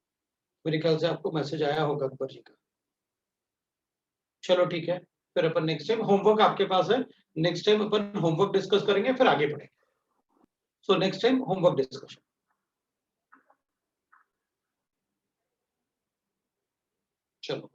मेरे ख्याल से आपको मैसेज आया होगा अकबर जी का। चलो ठीक है, फिर अपन नेक्स्ट टाइम, होमवर्क आपके पास है, नेक्स्ट टाइम अपन होमवर्क डिस्कस करेंगे फिर आगे बढ़ेंगे। So next time homework discussion. चलो।